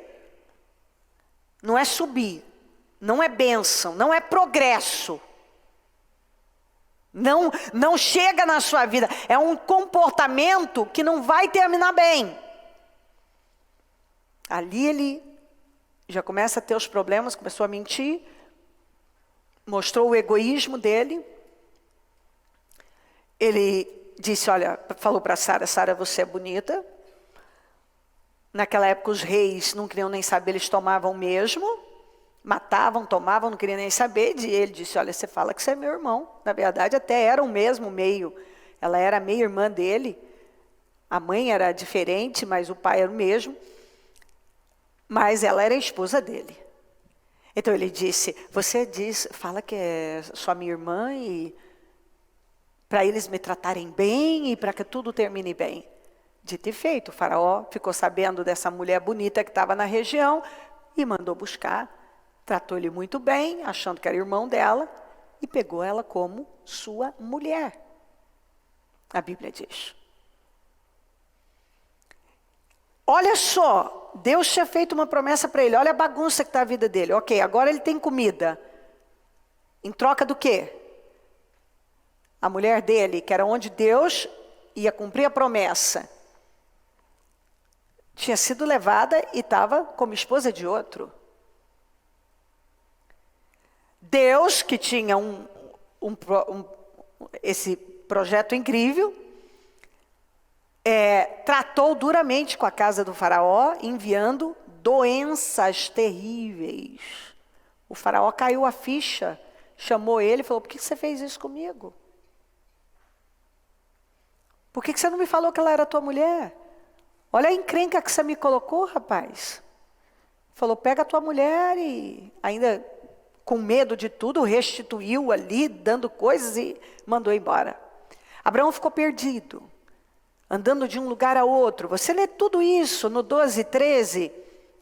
não é subir. Não é bênção. Não é progresso. Não chega na sua vida. É um comportamento que não vai terminar bem. Ali ele já começa a ter os problemas, começou a mentir, mostrou o egoísmo dele. Ele disse, olha, falou para Sara, você é bonita. Naquela época os reis não queriam nem saber, eles tomavam mesmo. Matavam, tomavam, não queriam nem saber. E ele disse, olha, você fala que você é meu irmão. Na verdade, até era o mesmo meio. Ela era meia irmã dele. A mãe era diferente, mas o pai era o mesmo. Mas ela era a esposa dele. Então ele disse, fala que é sua minha irmã e para eles me tratarem bem e para que tudo termine bem. Dito e feito, o faraó ficou sabendo dessa mulher bonita que estava na região e mandou buscar. Tratou ele muito bem, achando que era irmão dela, e pegou ela como sua mulher. A Bíblia diz. Olha só, Deus tinha feito uma promessa para ele, olha a bagunça que está a vida dele. Ok, agora ele tem comida. Em troca do quê? A mulher dele, que era onde Deus ia cumprir a promessa, tinha sido levada e estava como esposa de outro. Deus, que tinha esse projeto incrível, tratou duramente com a casa do faraó, enviando doenças terríveis. O faraó caiu a ficha, chamou ele e falou, por que você fez isso comigo? Por que você não me falou que ela era tua mulher? Olha a encrenca que você me colocou, rapaz. Falou, pega a tua mulher e ainda com medo de tudo, restituiu ali, dando coisas e mandou embora. Abraão ficou perdido. andando de um lugar a outro. Você lê tudo isso no 12, 13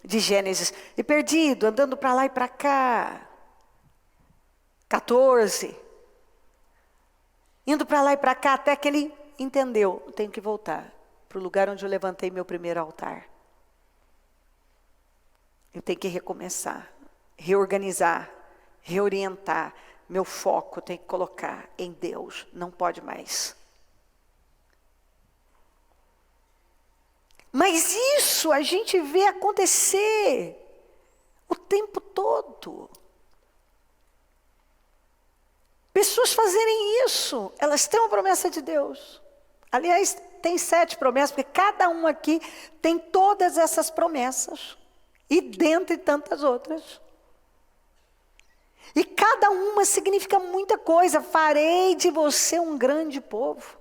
de Gênesis. E perdido, andando para lá e para cá. 14. Indo para lá e para cá até que ele entendeu. Eu tenho que voltar para o lugar onde eu levantei meu primeiro altar. Eu tenho que recomeçar, reorganizar, reorientar. Meu foco tem que colocar em Deus. Não pode mais. Mas isso a gente vê acontecer o tempo todo. Pessoas fazerem isso, elas têm uma promessa de Deus. Aliás, tem 7 promessas, porque cada um aqui tem todas essas promessas. E dentre tantas outras. E cada uma significa muita coisa. Farei de você um grande povo.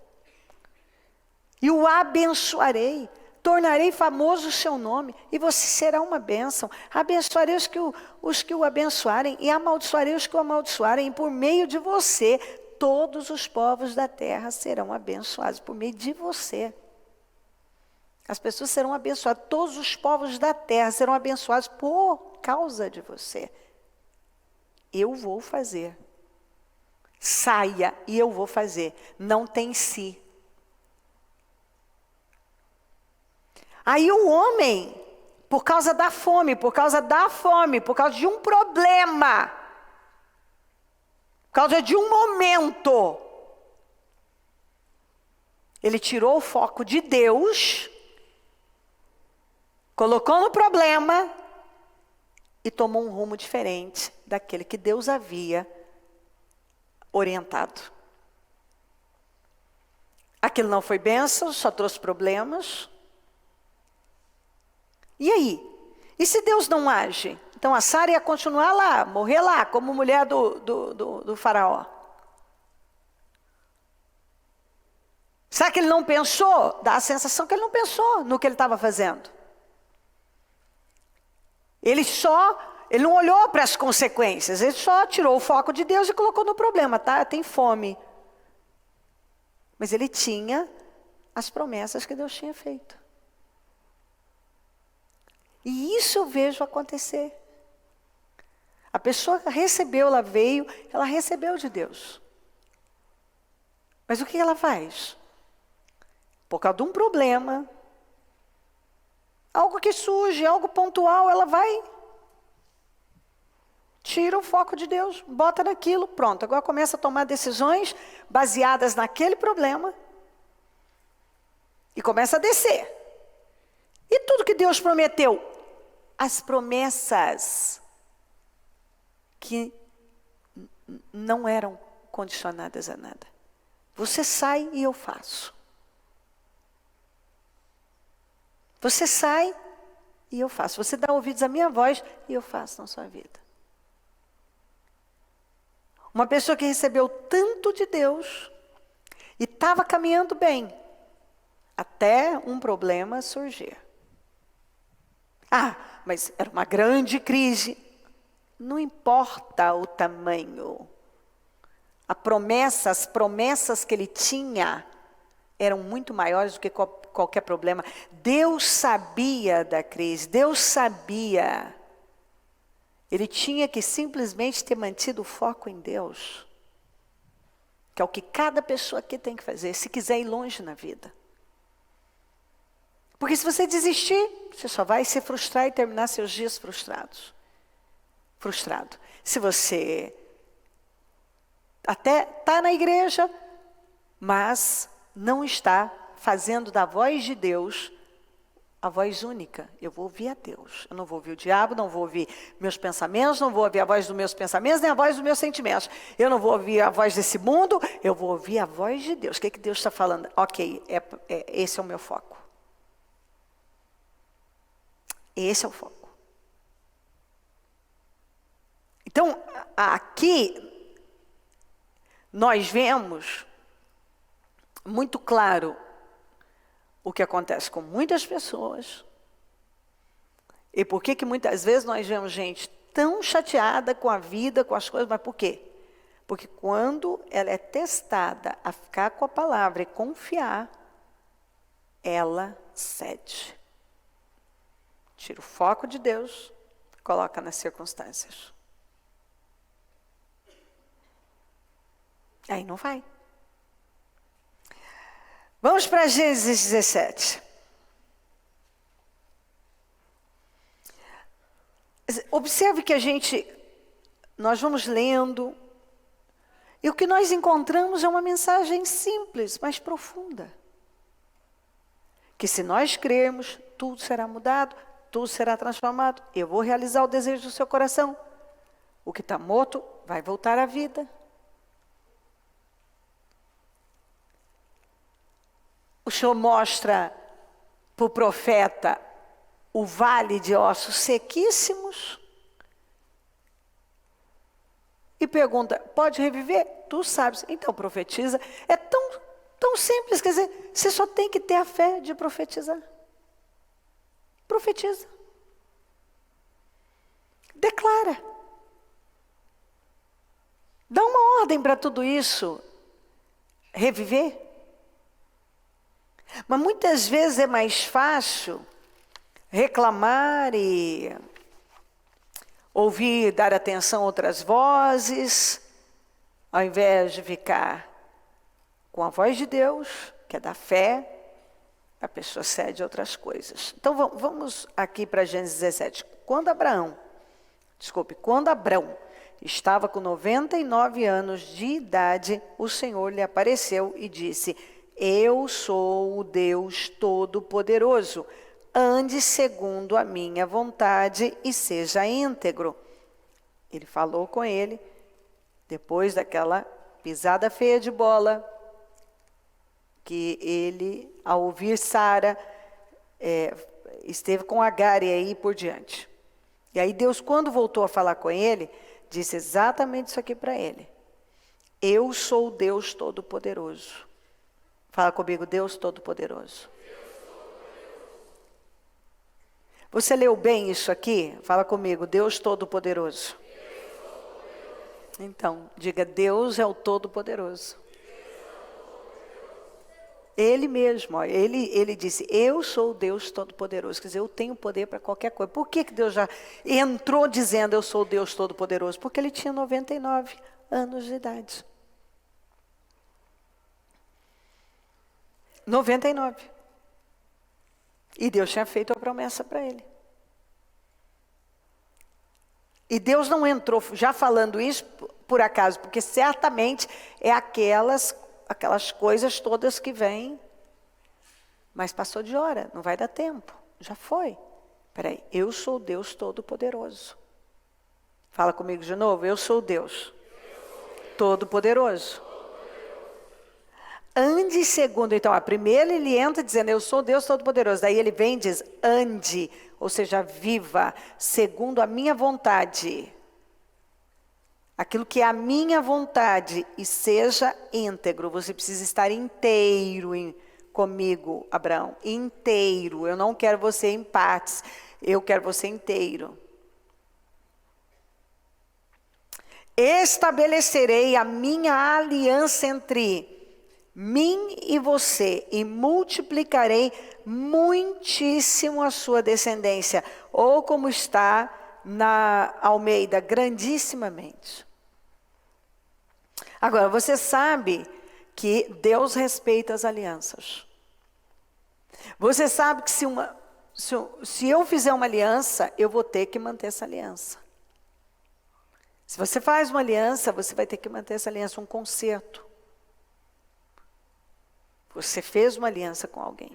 E o abençoarei. Tornarei famoso o seu nome. E você será uma bênção. Abençoarei os que o abençoarem. E amaldiçoarei os que o amaldiçoarem. E por meio de você, todos os povos da terra serão abençoados. Por meio de você. As pessoas serão abençoadas. Todos os povos da terra serão abençoados por causa de você. Eu vou fazer. Saia e eu vou fazer. Não tem si. Aí o homem, por causa da fome, por causa de um problema, por causa de um momento, ele tirou o foco de Deus, colocou no problema e tomou um rumo diferente daquele que Deus havia orientado. Aquilo não foi bênção, só trouxe problemas. E aí? E se Deus não age? Então a Sara ia continuar lá, morrer lá, como mulher do faraó. Será que ele não pensou? Dá a sensação que ele não pensou no que ele estava fazendo. Ele não olhou para as consequências, ele só tirou o foco de Deus e colocou no problema, tá? Tem fome. Mas ele tinha as promessas que Deus tinha feito. E isso eu vejo acontecer. A pessoa recebeu, ela veio, ela recebeu de Deus. Mas o que ela faz? Por causa de um problema, algo que surge, algo pontual, ela vai, tira o foco de Deus, bota naquilo, pronto. Agora começa a tomar decisões baseadas naquele problema e começa a descer. E tudo que Deus prometeu, as promessas que não eram condicionadas a nada. Você sai e eu faço. Você sai e eu faço. Você dá ouvidos à minha voz e eu faço na sua vida. Uma pessoa que recebeu tanto de Deus e estava caminhando bem, até um problema surgir. Ah, mas era uma grande crise. Não importa o tamanho. As promessas que ele tinha eram muito maiores do que qualquer problema. Deus sabia da crise, Deus sabia. Ele tinha que simplesmente ter mantido o foco em Deus. Que é o que cada pessoa aqui tem que fazer, se quiser ir longe na vida. Porque se você desistir, você só vai se frustrar e terminar seus dias frustrado. Se você até está na igreja, mas não está fazendo da voz de Deus a voz única. Eu vou ouvir a Deus. Eu não vou ouvir o diabo, não vou ouvir meus pensamentos, não vou ouvir a voz dos meus pensamentos, nem a voz dos meus sentimentos. Eu não vou ouvir a voz desse mundo, eu vou ouvir a voz de Deus. O que Deus está falando? Ok, esse é o meu foco. Esse é o foco. Então, aqui, nós vemos muito claro o que acontece com muitas pessoas. E por que muitas vezes nós vemos gente tão chateada com a vida, com as coisas, mas por quê? Porque quando ela é testada a ficar com a palavra e confiar, ela cede. Tira o foco de Deus, coloca nas circunstâncias. Aí não vai. Vamos para Gênesis 17. Observe que nós vamos lendo, e o que nós encontramos é uma mensagem simples, mas profunda. Que se nós crermos, tudo será mudado, tudo será transformado. Eu vou realizar o desejo do seu coração. O que está morto vai voltar à vida. O Senhor mostra para o profeta o vale de ossos sequíssimos e pergunta, pode reviver? Tu sabes. Então profetiza. É tão simples, quer dizer, você só tem que ter a fé de profetizar. Profetiza. Declara. Dá uma ordem para tudo isso reviver. Mas muitas vezes é mais fácil reclamar e ouvir, dar atenção a outras vozes, ao invés de ficar com a voz de Deus, que é da fé, a pessoa cede a outras coisas. Então vamos aqui para Gênesis 17. Quando Abraão estava com 99 anos de idade, o Senhor lhe apareceu e disse: eu sou o Deus Todo-Poderoso. Ande segundo a minha vontade e seja íntegro. Ele falou com ele, depois daquela pisada feia de bola, que ele, ao ouvir Sara, esteve com Agar e aí por diante. E aí Deus, quando voltou a falar com ele, disse exatamente isso aqui para ele. Eu sou o Deus Todo-Poderoso. Fala comigo, Deus Todo-Poderoso. Você leu bem isso aqui? Fala comigo, Deus Todo-Poderoso. Então, diga, Deus é o Todo-Poderoso. Ele mesmo, ó, ele disse, eu sou o Deus Todo-Poderoso. Quer dizer, eu tenho poder para qualquer coisa. Por que Deus já entrou dizendo eu sou o Deus Todo-Poderoso? Porque ele tinha 99 anos de idade. 99. E Deus tinha feito a promessa para ele. E Deus não entrou já falando isso por acaso, porque certamente é aquelas coisas todas que vêm. Mas passou de hora, não vai dar tempo. Já foi. Espera aí, eu sou o Deus Todo-Poderoso. Fala comigo de novo, eu sou o Deus Todo-Poderoso. Ande segundo, então, primeiro ele entra dizendo, eu sou Deus Todo-Poderoso. Daí ele vem e diz, ande, ou seja, viva, segundo a minha vontade. Aquilo que é a minha vontade, e seja íntegro. Você precisa estar inteiro comigo, Abraão, inteiro. Eu não quero você em partes, eu quero você inteiro. Estabelecerei a minha aliança entre mim e você, e multiplicarei muitíssimo a sua descendência, ou como está na Almeida, grandissimamente. Agora, você sabe que Deus respeita as alianças. Você sabe que se eu fizer uma aliança, eu vou ter que manter essa aliança. Se você faz uma aliança, você vai ter que manter essa aliança, um concerto. Você fez uma aliança com alguém.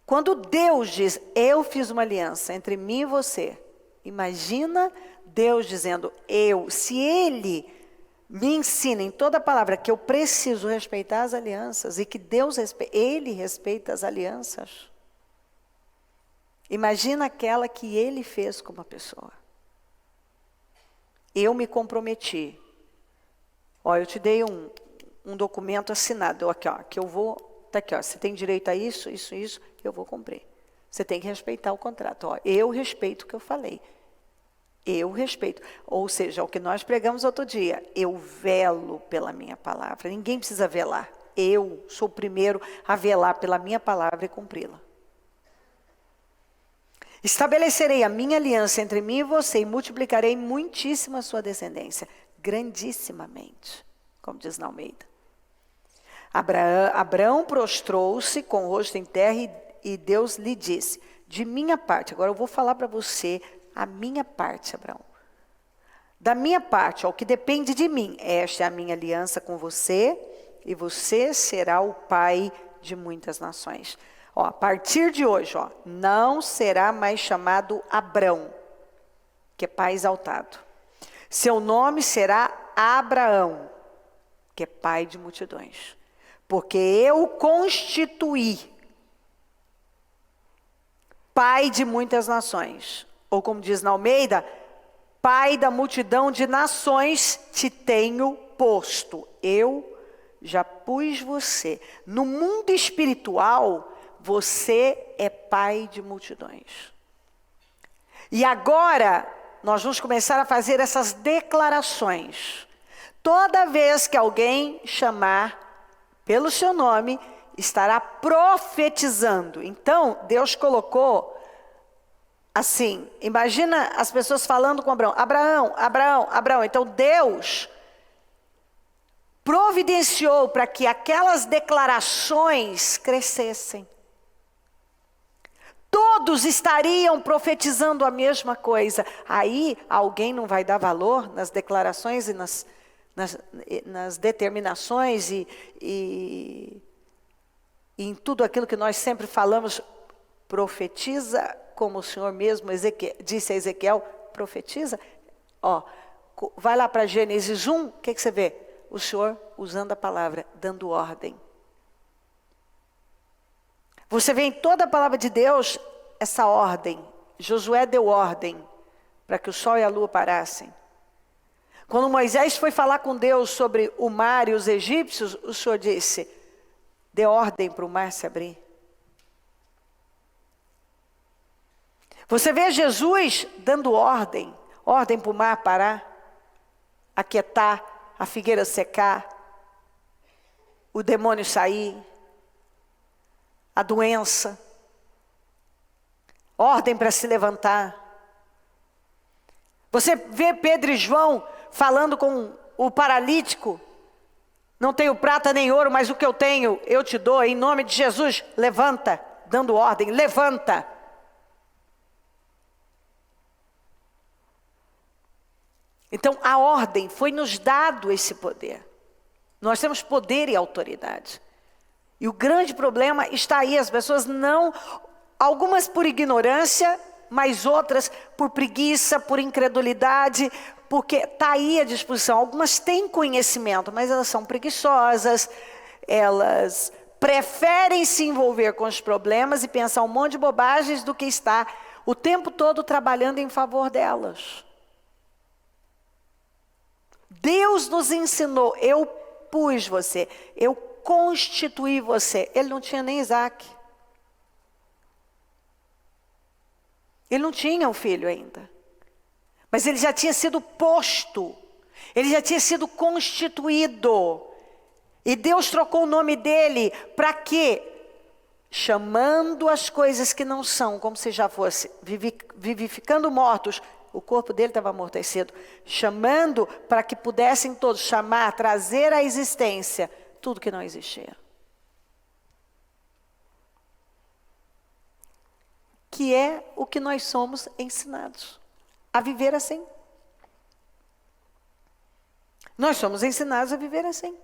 Quando Deus diz, eu fiz uma aliança entre mim e você, imagina Deus dizendo, se Ele me ensina em toda a palavra que eu preciso respeitar as alianças e que Ele respeita as alianças. Imagina aquela que Ele fez com uma pessoa. Eu me comprometi. Eu te dei um documento assinado, aqui, que eu vou, tá aqui, você tem direito a isso, eu vou cumprir. Você tem que respeitar o contrato, eu respeito o que eu falei. Eu respeito. Ou seja, o que nós pregamos outro dia, eu velo pela minha palavra. Ninguém precisa velar, eu sou o primeiro a velar pela minha palavra e cumpri-la. Estabelecerei a minha aliança entre mim e você e multiplicarei muitíssimo a sua descendência, grandissimamente, como diz na Almeida. Abraão prostrou-se com o rosto em terra e Deus lhe disse, de minha parte, agora eu vou falar para você a minha parte, Abraão. Da minha parte, o que depende de mim, esta é a minha aliança com você e você será o pai de muitas nações. A partir de hoje, não será mais chamado Abrão, que é pai exaltado. Seu nome será Abraão, que é pai de multidões. Porque eu constituí pai de muitas nações. Ou como diz na Almeida, pai da multidão de nações te tenho posto. Eu já pus você. No mundo espiritual, você é pai de multidões. E agora, nós vamos começar a fazer essas declarações. Toda vez que alguém chamar pelo seu nome, estará profetizando. Então, Deus colocou assim, imagina as pessoas falando com Abraão, Abraão, Abraão, Abraão. Então, Deus providenciou para que aquelas declarações crescessem. Todos estariam profetizando a mesma coisa. Aí, alguém não vai dar valor nas declarações e nas determinações e em tudo aquilo que nós sempre falamos, profetiza como o Senhor mesmo disse a Ezequiel, profetiza. Vai lá para Gênesis 1, o que você vê? O Senhor usando a palavra, dando ordem. Você vê em toda a palavra de Deus essa ordem. Josué deu ordem para que o sol e a lua parassem. Quando Moisés foi falar com Deus sobre o mar e os egípcios, o Senhor disse, dê ordem para o mar se abrir. Você vê Jesus dando ordem para o mar parar, aquietar, a figueira secar, o demônio sair, a doença, ordem para se levantar. Você vê Pedro e João falando com o paralítico, não tenho prata nem ouro, mas o que eu tenho eu te dou, em nome de Jesus, levanta, dando ordem, levanta. Então a ordem, foi nos dado esse poder. Nós temos poder e autoridade. E o grande problema está aí, as pessoas não, algumas por ignorância, mas outras por preguiça, por incredulidade, porque está aí à disposição. Algumas têm conhecimento, mas elas são preguiçosas, elas preferem se envolver com os problemas e pensar um monte de bobagens do que estar o tempo todo trabalhando em favor delas. Deus nos ensinou, eu pus você, eu constituí você. Ele não tinha nem Isaac. Ele não tinha um filho ainda. Mas ele já tinha sido posto. Ele já tinha sido constituído. E Deus trocou o nome dele para quê? Chamando as coisas que não são, como se já fosse, vivificando mortos. O corpo dele estava amortecido. Chamando para que pudessem todos chamar, trazer à existência tudo que não existia. Que é o que nós somos ensinados a viver assim. Nós somos ensinados a viver assim.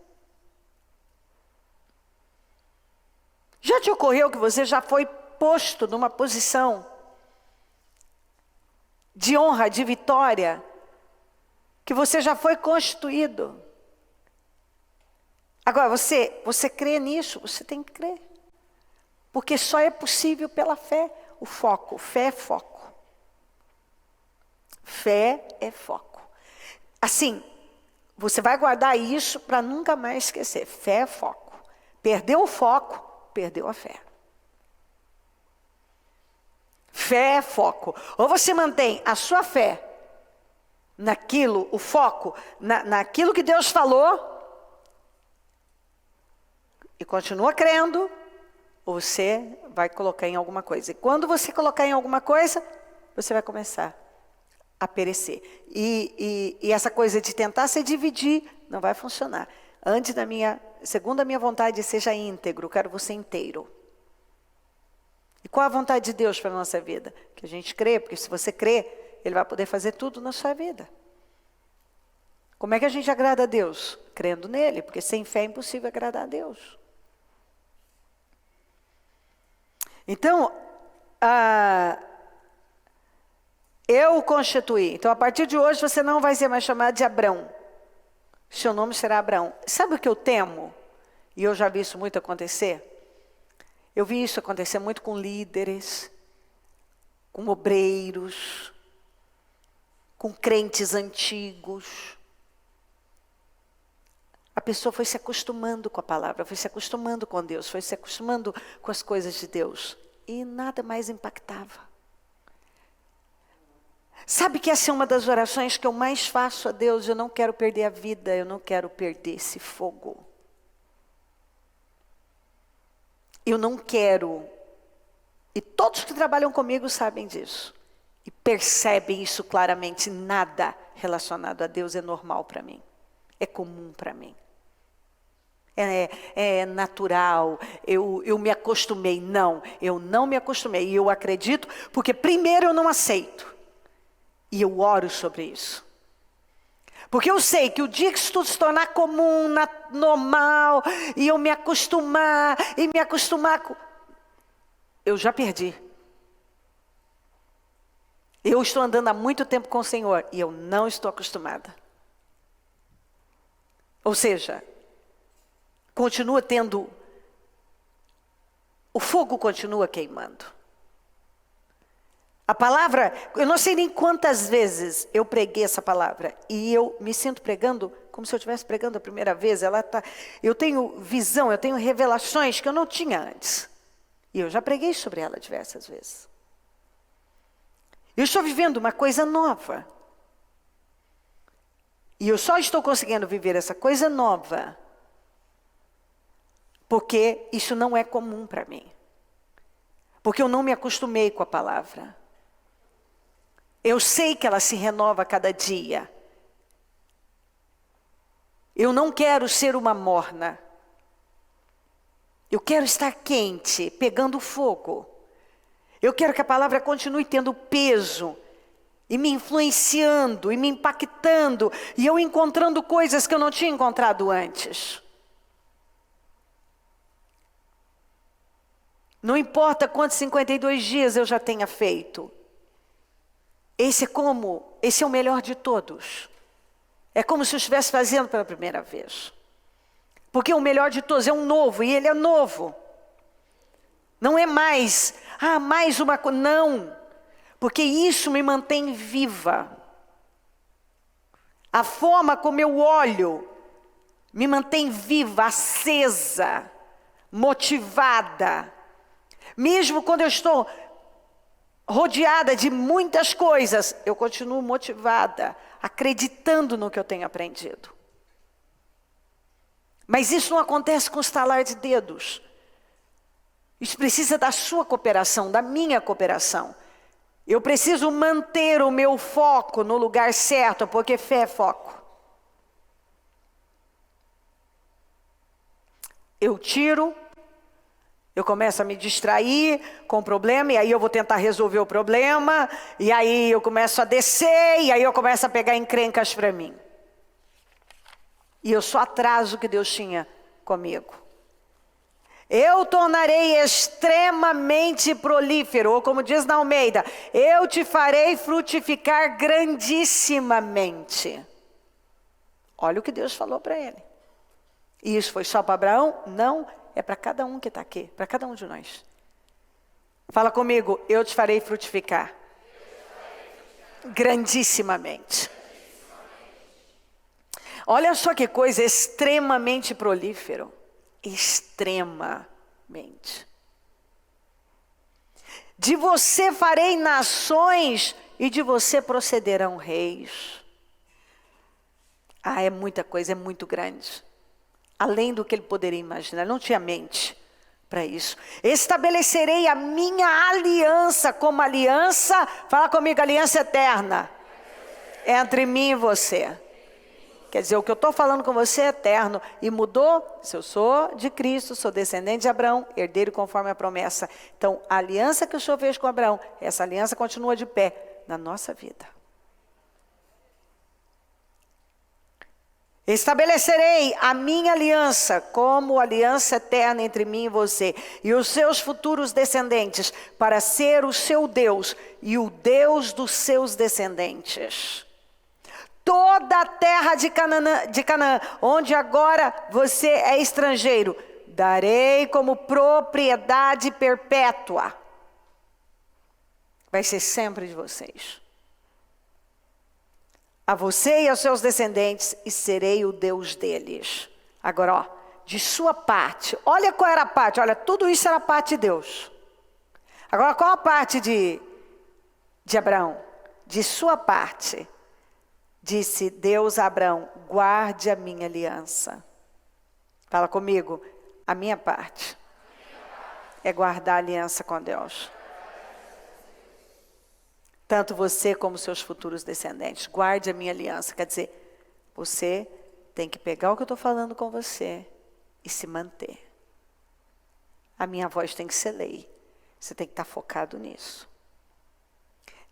Já te ocorreu que você já foi posto numa posição de honra, de vitória, que você já foi constituído? Agora, você crê nisso? Você tem que crer. Porque só é possível pela fé. O foco, fé é foco. Fé é foco. Assim, você vai guardar isso para nunca mais esquecer. Fé é foco. Perdeu o foco, perdeu a fé. Fé é foco. Ou você mantém a sua fé naquilo, o foco, naquilo que Deus falou, e continua crendo, ou você vai colocar em alguma coisa. E quando você colocar em alguma coisa, você vai começar a perecer. E essa coisa de tentar se dividir não vai funcionar. Segundo a minha vontade, seja íntegro, quero você inteiro. E qual a vontade de Deus para a nossa vida? Que a gente crê, porque se você crê, Ele vai poder fazer tudo na sua vida. Como é que a gente agrada a Deus? Crendo nele, porque sem fé é impossível agradar a Deus. Então, eu o constituí. Então, a partir de hoje, você não vai ser mais chamado de Abrão. Seu nome será Abraão. Sabe o que eu temo? E eu já vi isso muito acontecer. Eu vi isso acontecer muito com líderes, com obreiros, com crentes antigos. A pessoa foi se acostumando com a palavra, foi se acostumando com Deus, foi se acostumando com as coisas de Deus. E nada mais impactava. Sabe que essa é uma das orações que eu mais faço a Deus? Eu não quero perder a vida, eu não quero perder esse fogo. Eu não quero, e todos que trabalham comigo sabem disso, e percebem isso claramente, nada relacionado a Deus é normal para mim, é comum para mim, é natural, eu me acostumei. Não, eu não me acostumei, e eu acredito, porque primeiro eu não aceito, e eu oro sobre isso. Porque eu sei que o dia que isso tudo se tornar comum, normal, e eu me acostumar, eu já perdi. Eu estou andando há muito tempo com o Senhor, e eu não estou acostumada. Ou seja, continua tendo, o fogo continua queimando. A palavra, eu não sei nem quantas vezes eu preguei essa palavra. E eu me sinto pregando como se eu estivesse pregando a primeira vez. Eu tenho visão, eu tenho revelações que eu não tinha antes. E eu já preguei sobre ela diversas vezes. Eu estou vivendo uma coisa nova. E eu só estou conseguindo viver essa coisa nova porque isso não é comum para mim. Porque eu não me acostumei com a palavra. Eu sei que ela se renova a cada dia. Eu não quero ser uma morna. Eu quero estar quente, pegando fogo. Eu quero que a palavra continue tendo peso, e me influenciando, e me impactando, e eu encontrando coisas que eu não tinha encontrado antes. Não importa quantos 52 dias eu já tenha feito. Esse é o melhor de todos. É como se eu estivesse fazendo pela primeira vez. Porque o melhor de todos é um novo, e ele é novo. Não é mais uma coisa, não. Porque isso me mantém viva. A forma como eu olho me mantém viva, acesa, motivada. Mesmo quando eu estou rodeada de muitas coisas, eu continuo motivada, acreditando no que eu tenho aprendido. Mas isso não acontece com o estalar de dedos. Isso precisa da sua cooperação, da minha cooperação. Eu preciso manter o meu foco no lugar certo, porque fé é foco. Eu começo a me distrair com o problema, e aí eu vou tentar resolver o problema, e aí eu começo a descer, e aí eu começo a pegar encrencas para mim. E eu só atraso o que Deus tinha comigo. Eu tornarei extremamente prolífero, ou como diz na Almeida, eu te farei frutificar grandissimamente. Olha o que Deus falou para ele. E isso foi só para Abraão? Não, é para cada um que está aqui, para cada um de nós. Fala comigo, eu te farei frutificar. Grandissimamente. Olha só que coisa, extremamente prolífero. Extremamente. De você farei nações, e de você procederão reis. É muita coisa, é muito grande. além do que ele poderia imaginar. Ele não tinha mente para isso. Estabelecerei a minha aliança como aliança, fala comigo, aliança eterna, entre mim e você. Quer dizer, o que eu estou falando com você é eterno. E mudou? Se eu sou de Cristo, sou descendente de Abraão, herdeiro conforme a promessa. Então, a aliança que o Senhor fez com Abraão, essa aliança continua de pé na nossa vida. Estabelecerei a minha aliança como aliança eterna entre mim e você e os seus futuros descendentes, para ser o seu Deus e o Deus dos seus descendentes. Toda a terra de Canaã, onde agora você é estrangeiro, darei como propriedade perpétua. Vai ser sempre de vocês. A você e aos seus descendentes, e serei o Deus deles. Agora, ó, de sua parte, olha qual era a parte, olha, tudo isso era a parte de Deus. Agora, qual a parte de Abraão? De sua parte, disse Deus a Abraão, guarde a minha aliança. Fala comigo, a minha parte é guardar a aliança com Deus. Tanto você como seus futuros descendentes. Guarde a minha aliança. Quer dizer, você tem que pegar o que eu estou falando com você e se manter. A minha voz tem que ser lei. Você tem que estar focado nisso.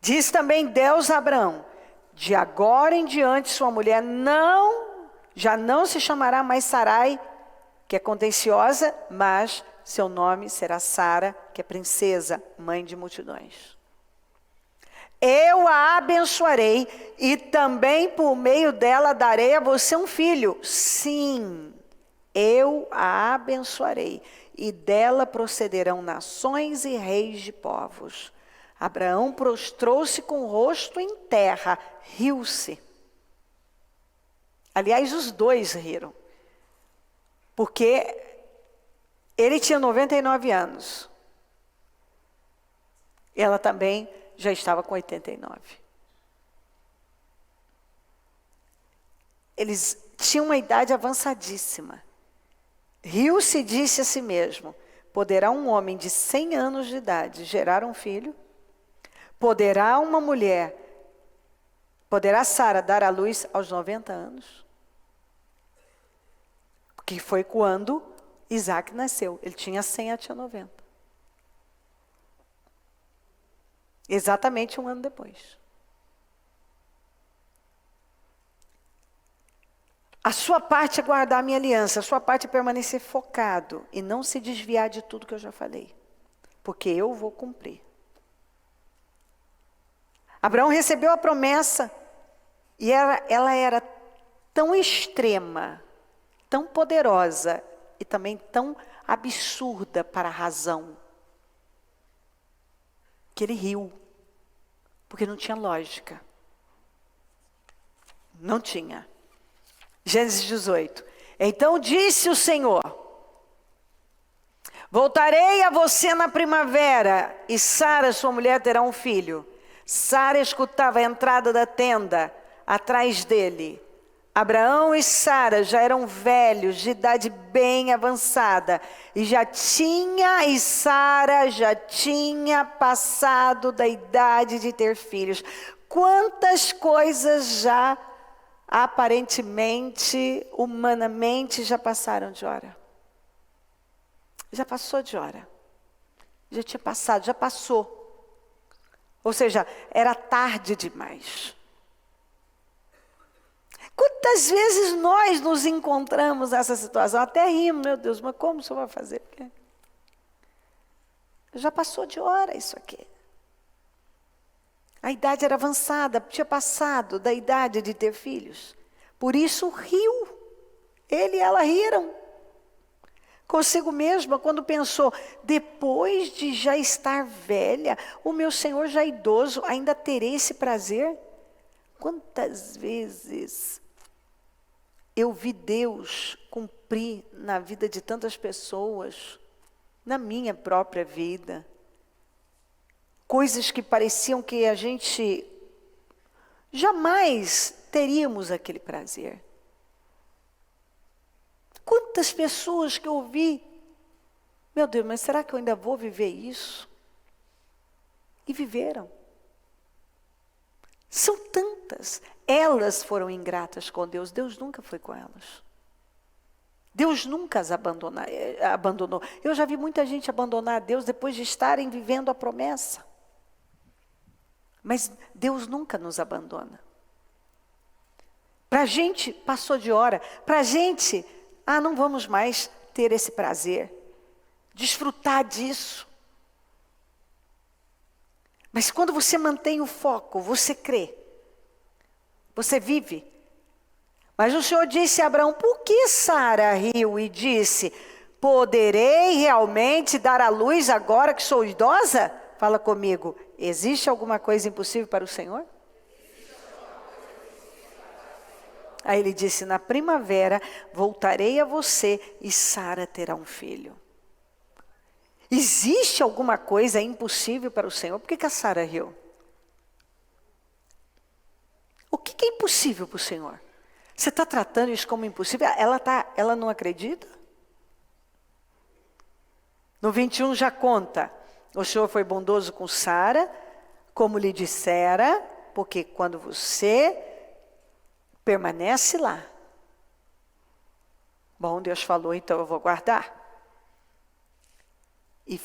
Diz também Deus a Abraão, de agora em diante sua mulher já não se chamará mais Sarai, que é contenciosa, mas seu nome será Sara, que é princesa, mãe de multidões. Eu a abençoarei e também por meio dela darei a você um filho. Sim, eu a abençoarei e dela procederão nações e reis de povos. Abraão prostrou-se com o rosto em terra, riu-se. Aliás, os dois riram, porque ele tinha 99 anos. Ela também já estava com 89. Eles tinham uma idade avançadíssima. Riu-se e disse a si mesmo, poderá um homem de 100 anos de idade gerar um filho? Poderá Sara dar à luz aos 90 anos? Que foi quando Isaac nasceu. Ele tinha 100, ela tinha 90. Exatamente um ano depois. A sua parte é guardar a minha aliança, a sua parte é permanecer focado e não se desviar de tudo que eu já falei, porque eu vou cumprir. Abraão recebeu a promessa e ela era tão extrema, tão poderosa e também tão absurda para a razão, que ele riu, porque não tinha lógica. Não tinha. Gênesis 18. Então disse o Senhor, voltarei a você na primavera, e Sara, sua mulher, terá um filho. Sara escutava a entrada da tenda, atrás dele. Abraão e Sara já eram velhos, de idade bem avançada, e Sara já tinha passado da idade de ter filhos. Quantas coisas já, aparentemente, humanamente, já passaram de hora? Já passou de hora. Já tinha passado, já passou. Ou seja, era tarde demais. Quantas vezes nós nos encontramos nessa situação? Até rimos, meu Deus, mas como o senhor vai fazer? Já passou de hora isso aqui. A idade era avançada, tinha passado da idade de ter filhos. Por isso riu. Ele e ela riram. Consigo mesma, quando pensou, depois de já estar velha, o meu Senhor já idoso, ainda terei esse prazer? Quantas vezes eu vi Deus cumprir na vida de tantas pessoas, na minha própria vida, coisas que pareciam que a gente jamais teríamos aquele prazer. Quantas pessoas que eu ouvi, meu Deus, mas será que eu ainda vou viver isso? E viveram. São tantas. Elas foram ingratas com Deus. Deus nunca foi com elas. Deus nunca as abandonou. Eu já vi muita gente abandonar a Deus depois de estarem vivendo a promessa. Mas Deus nunca nos abandona. Para a gente, passou de hora. Para a gente, não vamos mais ter esse prazer. Desfrutar disso. Mas quando você mantém o foco, você crê. Você vive. Mas o Senhor disse a Abraão, por que Sara riu e disse, poderei realmente dar à luz agora que sou idosa? Fala comigo, existe alguma coisa impossível para o Senhor? Aí ele disse, na primavera voltarei a você e Sara terá um filho. Existe alguma coisa impossível para o Senhor? Por que a Sara riu? O que é impossível para o Senhor? Você está tratando isso como impossível? Ela não acredita? No 21 já conta. O Senhor foi bondoso com Sara, como lhe dissera, porque quando você permanece lá. Bom, Deus falou, então eu vou guardar. E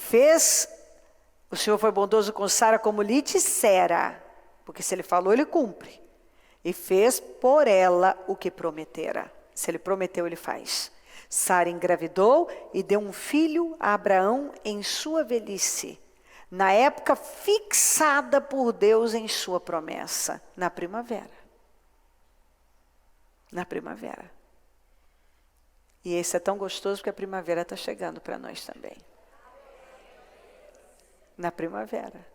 o Senhor foi bondoso com Sara, como lhe dissera, porque se ele falou, ele cumpre. E fez por ela o que prometera. Se ele prometeu, ele faz. Sara engravidou e deu um filho a Abraão em sua velhice, na época fixada por Deus em sua promessa, na primavera. Na primavera. E esse é tão gostoso porque a primavera está chegando para nós também. Na primavera.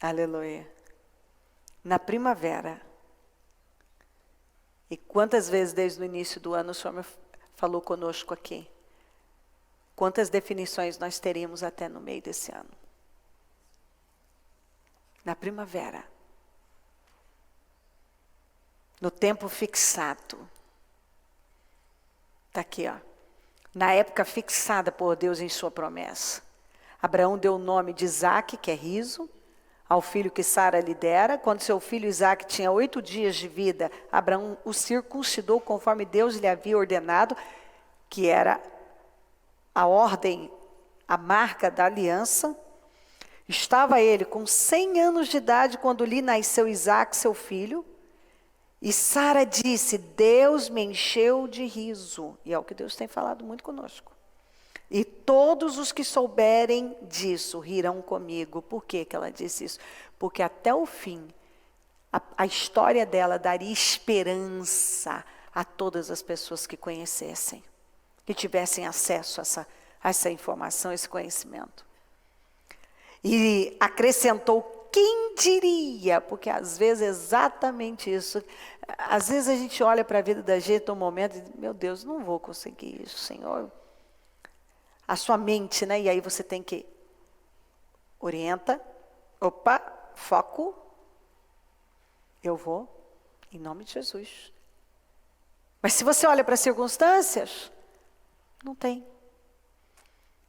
Aleluia. Na primavera. E quantas vezes desde o início do ano o Senhor falou conosco aqui? Quantas definições nós teríamos até no meio desse ano? Na primavera. No tempo fixado. Está aqui, ó. Na época fixada por Deus em sua promessa. Abraão deu o nome de Isaque, que é riso, ao filho que Sara lhe dera. Quando seu filho Isaque tinha 8 dias de vida, Abraão o circuncidou conforme Deus lhe havia ordenado, que era a ordem, a marca da aliança. Estava ele com 100 anos de idade quando lhe nasceu Isaque, seu filho. E Sara disse, Deus me encheu de riso. E é o que Deus tem falado muito conosco. E todos os que souberem disso rirão comigo. Por que ela disse isso? Porque até o fim, a história dela daria esperança a todas as pessoas que conhecessem. Que tivessem acesso a essa informação, esse conhecimento. E acrescentou, quem diria? Porque às vezes é exatamente isso. Às vezes a gente olha para a vida da gente no momento e diz, meu Deus, não vou conseguir isso, Senhor. A sua mente, né? E aí você tem que orienta, foco. Eu vou, em nome de Jesus. Mas se você olha para as circunstâncias, não tem.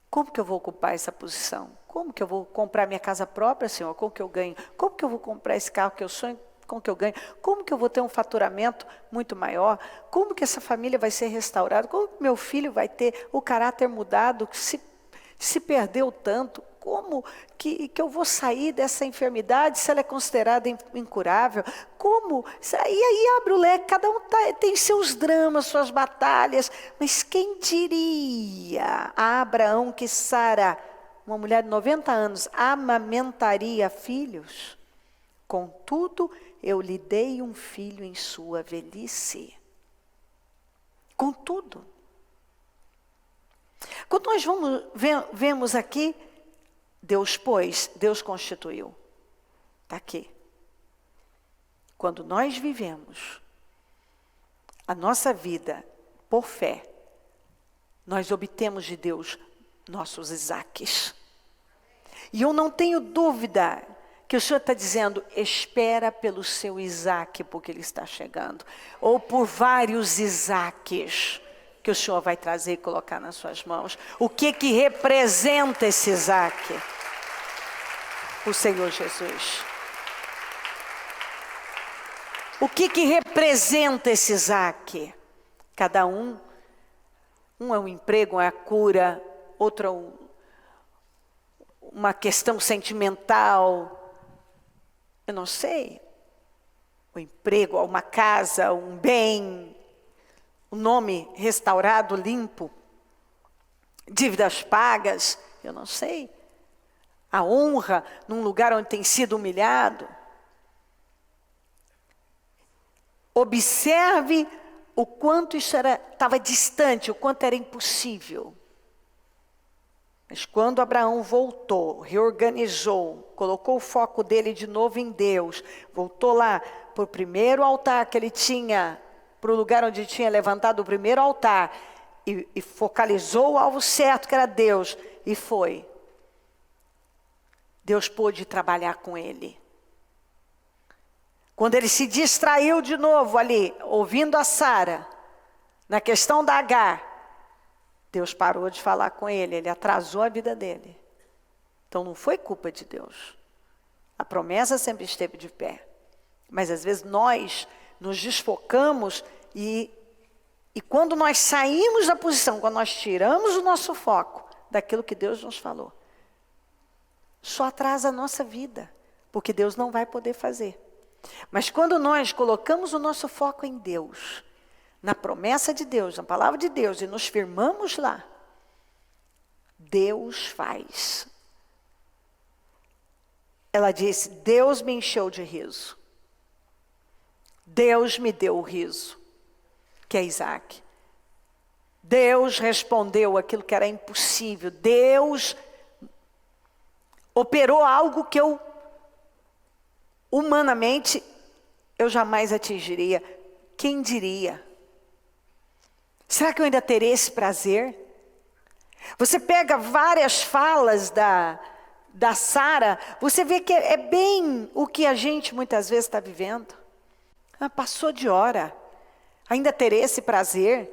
Como que eu vou ocupar essa posição? Como que eu vou comprar minha casa própria, Senhor? Como que eu ganho? Como que eu vou comprar esse carro que eu sonho? Como que eu ganho? Como que eu vou ter um faturamento muito maior? Como que essa família vai ser restaurada? Como que meu filho vai ter o caráter mudado, que se perdeu tanto? Como que eu vou sair dessa enfermidade se ela é considerada incurável? Como? E aí abre o leque, cada um tem seus dramas, suas batalhas. Mas quem diria a Abraão que Sara, uma mulher de 90 anos, amamentaria filhos? Contudo, eu lhe dei um filho em sua velhice. Contudo. Quando nós vemos aqui, Deus pôs, Deus constituiu. Está aqui. Quando nós vivemos a nossa vida por fé, nós obtemos de Deus nossos Isaques. E eu não tenho dúvida que o Senhor está dizendo, espera pelo seu Isaac, porque ele está chegando. Ou por vários Isaques que o Senhor vai trazer e colocar nas suas mãos. O que representa esse Isaac? O Senhor Jesus. O que representa esse Isaac? Cada um é um emprego, é a cura, outro é uma questão sentimental. Eu não sei. O emprego, uma casa, um bem, o nome restaurado, limpo, dívidas pagas, eu não sei. A honra num lugar onde tem sido humilhado. Observe o quanto isso estava distante, o quanto era impossível. Mas quando Abraão voltou, reorganizou, colocou o foco dele de novo em Deus, voltou lá para o primeiro altar que ele tinha, para o lugar onde tinha levantado o primeiro altar, e focalizou o alvo certo, que era Deus, e foi. Deus pôde trabalhar com ele. Quando ele se distraiu de novo ali, ouvindo a Sara, na questão da Agar, Deus parou de falar com ele, ele atrasou a vida dele. Então não foi culpa de Deus. A promessa sempre esteve de pé. Mas às vezes nós nos desfocamos e quando nós saímos da posição, quando nós tiramos o nosso foco daquilo que Deus nos falou, só atrasa a nossa vida, porque Deus não vai poder fazer. Mas quando nós colocamos o nosso foco em Deus, na promessa de Deus, na palavra de Deus, e nos firmamos lá, Deus faz. Ela disse, Deus me encheu de riso. Deus me deu o riso, que é Isaac. Deus respondeu aquilo que era impossível. Deus operou algo que humanamente, eu jamais atingiria. Quem diria? Será que eu ainda terei esse prazer? Você pega várias falas da Sara, você vê que é bem o que a gente muitas vezes está vivendo. Passou de hora, ainda terei esse prazer?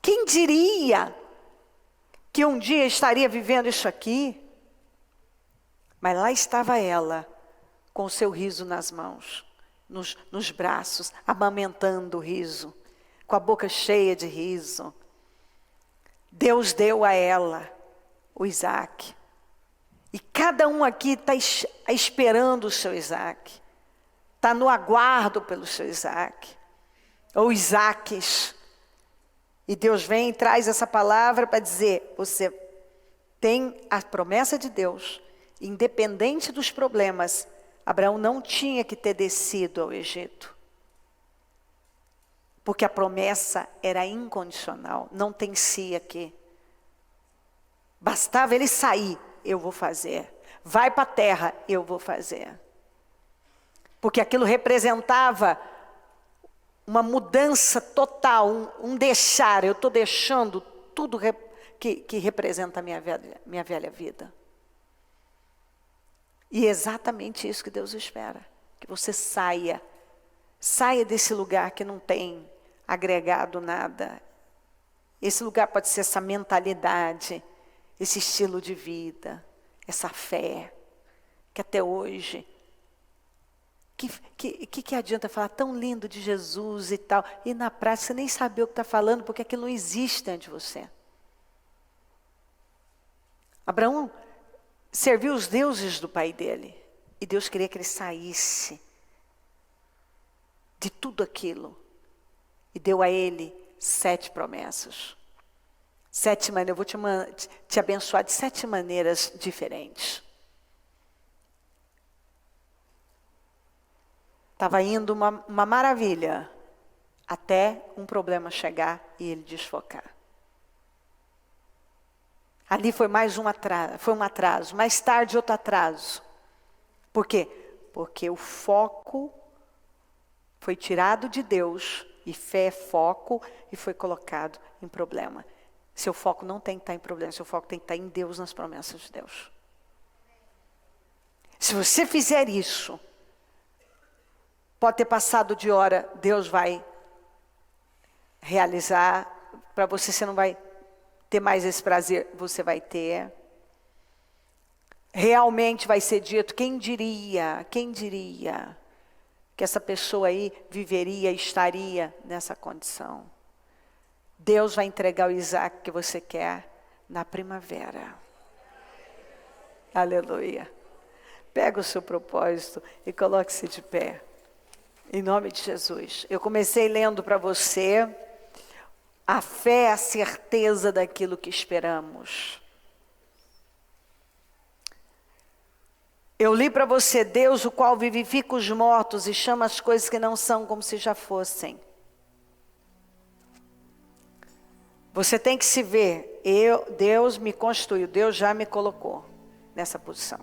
Quem diria que um dia estaria vivendo isso aqui? Mas lá estava ela, com o seu riso nas mãos, nos braços, amamentando o riso, com a boca cheia de riso. Deus deu a ela o Isaac. E cada um aqui está esperando o seu Isaac. Está no aguardo pelo seu Isaac. Ou Isaques. E Deus vem e traz essa palavra para dizer, você tem a promessa de Deus, independente dos problemas. Abraão não tinha que ter descido ao Egito. Porque a promessa era incondicional, não tem si aqui. Bastava ele sair, eu vou fazer. Vai para a terra, eu vou fazer. Porque aquilo representava uma mudança total, um deixar. Eu estou deixando tudo que representa a minha velha vida. E é exatamente isso que Deus espera. Que você saia desse lugar que não tem agregado nada. Esse lugar pode ser essa mentalidade, esse estilo de vida, essa fé, que até hoje, que adianta falar tão lindo de Jesus e tal, e na prática você nem saber o que está falando, porque aquilo não existe dentro de você. Abraão serviu os deuses do pai dele, e Deus queria que ele saísse de tudo aquilo. E deu a ele 7 promessas. 7 maneiras, eu vou te abençoar de 7 maneiras diferentes. Estava indo uma maravilha, até um problema chegar e ele desfocar. Ali foi mais um atraso, mais tarde outro atraso. Por quê? Porque o foco foi tirado de Deus, e fé é foco, e foi colocado em problema. Seu foco não tem que estar em problema, seu foco tem que estar em Deus, nas promessas de Deus. Se você fizer isso, pode ter passado de hora, Deus vai realizar. Para você, você não vai ter mais esse prazer, você vai ter. Realmente vai ser dito, quem diria que essa pessoa aí viveria, estaria nessa condição. Deus vai entregar o Isaac que você quer na primavera. Aleluia. Pega o seu propósito e coloque-se de pé. Em nome de Jesus. Eu comecei lendo para você, a fé é a certeza daquilo que esperamos. Eu li para você, Deus, o qual vivifica os mortos e chama as coisas que não são como se já fossem. Você tem que se ver, Deus me construiu, Deus já me colocou nessa posição.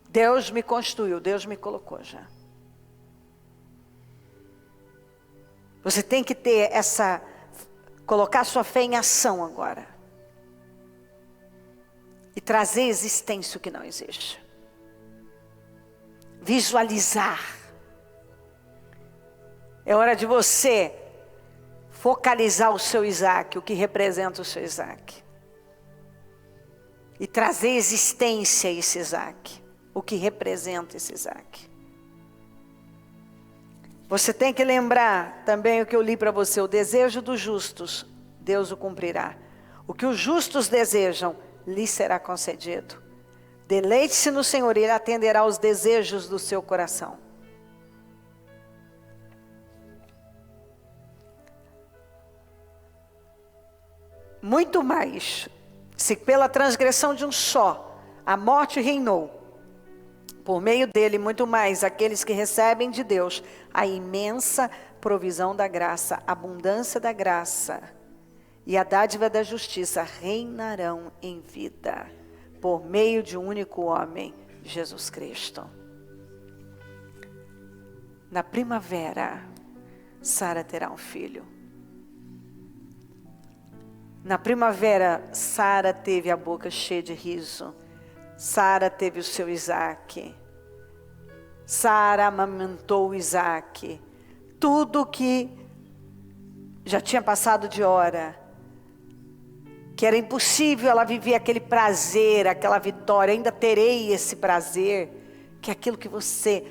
Deus me construiu, Deus me colocou já. Você tem que ter colocar sua fé em ação agora. E trazer existência o que não existe. Visualizar. É hora de você focalizar o seu Isaac, o que representa o seu Isaac. E trazer existência a esse Isaac, o que representa esse Isaac. Você tem que lembrar também o que eu li para você, o desejo dos justos, Deus o cumprirá. O que os justos desejam, lhe será concedido. Deleite-se no Senhor, Ele atenderá aos desejos do seu coração. Muito mais, se pela transgressão de um só, a morte reinou, por meio dele, muito mais, aqueles que recebem de Deus a imensa provisão da graça, abundância da graça, e a dádiva da justiça reinarão em vida, por meio de um único homem, Jesus Cristo. Na primavera, Sara terá um filho. Na primavera, Sara teve a boca cheia de riso. Sara teve o seu Isaac. Sara amamentou o Isaac. Tudo que já tinha passado de hora, que era impossível ela viver aquele prazer, aquela vitória. Ainda terei esse prazer, que é aquilo que você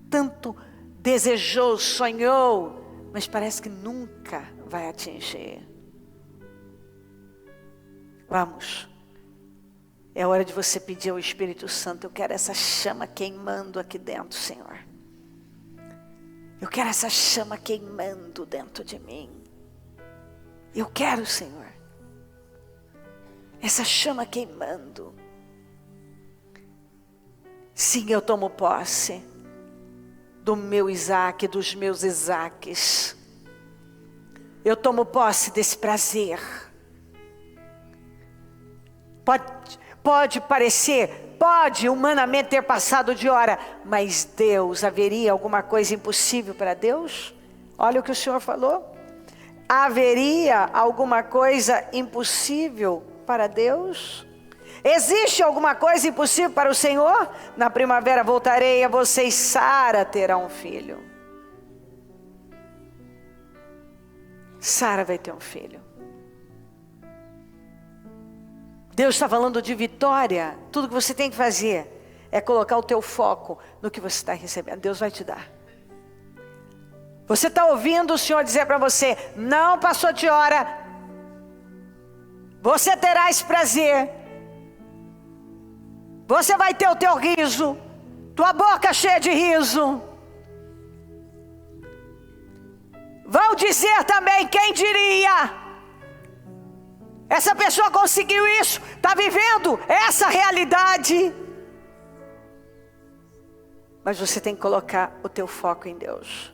tanto desejou, sonhou, mas parece que nunca vai atingir. Vamos, é hora de você pedir ao Espírito Santo, eu quero essa chama queimando aqui dentro, Senhor. Eu quero essa chama queimando dentro de mim. Eu quero, Senhor. Essa chama queimando. Sim, eu tomo posse do meu Isaac, dos meus Isaques. Eu tomo posse desse prazer. Pode parecer, pode humanamente ter passado de hora, mas Deus, haveria alguma coisa impossível para Deus? Olha o que o Senhor falou. Haveria alguma coisa impossível para Deus? Existe alguma coisa impossível para o Senhor? Na primavera voltarei a vocês, Sara terá um filho. Sara vai ter um filho. Deus está falando de vitória. Tudo que você tem que fazer é colocar o teu foco no que você está recebendo. Deus vai te dar. Você está ouvindo o Senhor dizer para você, não passou de hora, você terá esse prazer, você vai ter o teu riso, tua boca cheia de riso. Vão dizer também, quem diria? Essa pessoa conseguiu isso, está vivendo essa realidade. Mas você tem que colocar o teu foco em Deus.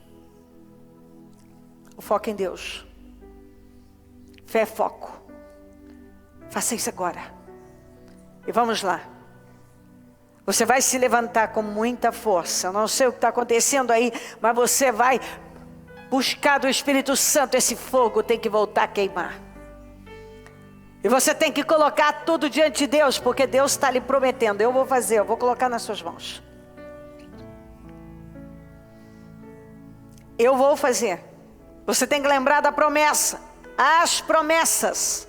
O foco em Deus. Fé é foco. Faça isso agora. E vamos lá. Você vai se levantar com muita força. Eu não sei o que está acontecendo aí, mas você vai buscar do Espírito Santo. Esse fogo tem que voltar a queimar. E você tem que colocar tudo diante de Deus, porque Deus está lhe prometendo: eu vou fazer, eu vou colocar nas suas mãos. Eu vou fazer. Você tem que lembrar da promessa. As promessas.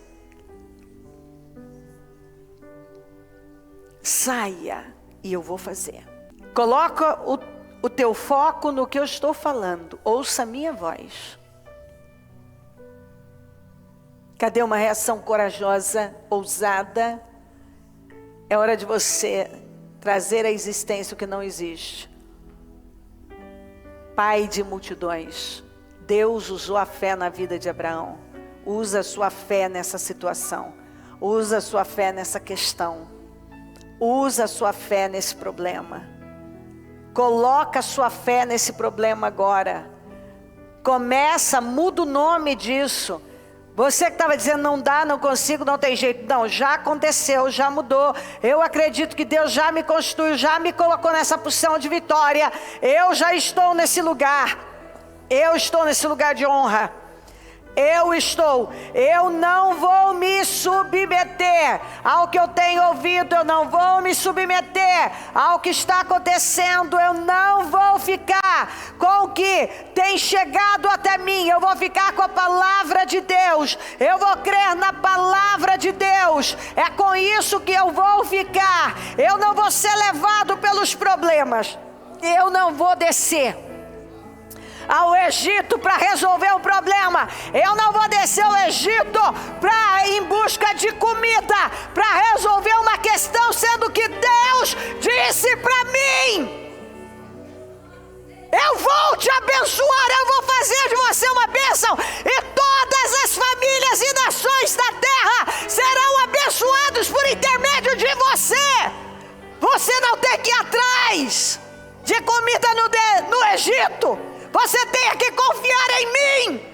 Saia e eu vou fazer. Coloca o teu foco no que eu estou falando. Ouça a minha voz. Cadê uma reação corajosa, ousada? É hora de você trazer à existência o que não existe. Pai de multidões, Deus usou a fé na vida de Abraão. Usa a sua fé nessa situação. Usa a sua fé nessa questão. Usa a sua fé nesse problema. Coloca a sua fé nesse problema agora. Começa, muda o nome disso. Você que estava dizendo: não dá, não consigo, não tem jeito. Não, já aconteceu, já mudou. Eu acredito que Deus já me constituiu, já me colocou nessa posição de vitória. Eu já estou nesse lugar. Eu estou nesse lugar de honra. Eu não vou me submeter ao que eu tenho ouvido, eu não vou me submeter ao que está acontecendo, eu não vou ficar com o que tem chegado até mim, eu vou ficar com a palavra de Deus, eu vou crer na palavra de Deus, é com isso que eu vou ficar, eu não vou ser levado pelos problemas, eu não vou descer ao Egito para resolver o problema. Eu não vou descer ao Egito em busca de comida, para resolver uma questão, sendo que Deus disse para mim: eu vou te abençoar, eu vou fazer de você uma bênção, e todas as famílias e nações da terra serão abençoados por intermédio de você. Você não tem que ir atrás de comida no Egito. Você tem que confiar em mim.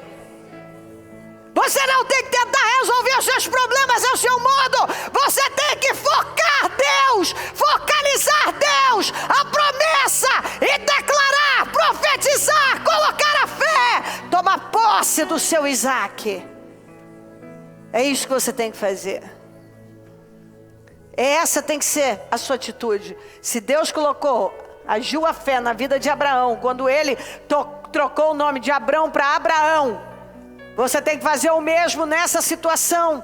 Você não tem que tentar resolver os seus problemas ao seu modo. Você tem que focar Deus, focalizar Deus, a promessa, e declarar, profetizar, colocar a fé, tomar posse do seu Isaac. É isso que você tem que fazer. Essa tem que ser a sua atitude. Se Deus agiu a fé na vida de Abraão, quando ele trocou o nome de Abrão para Abraão, você tem que fazer o mesmo nessa situação.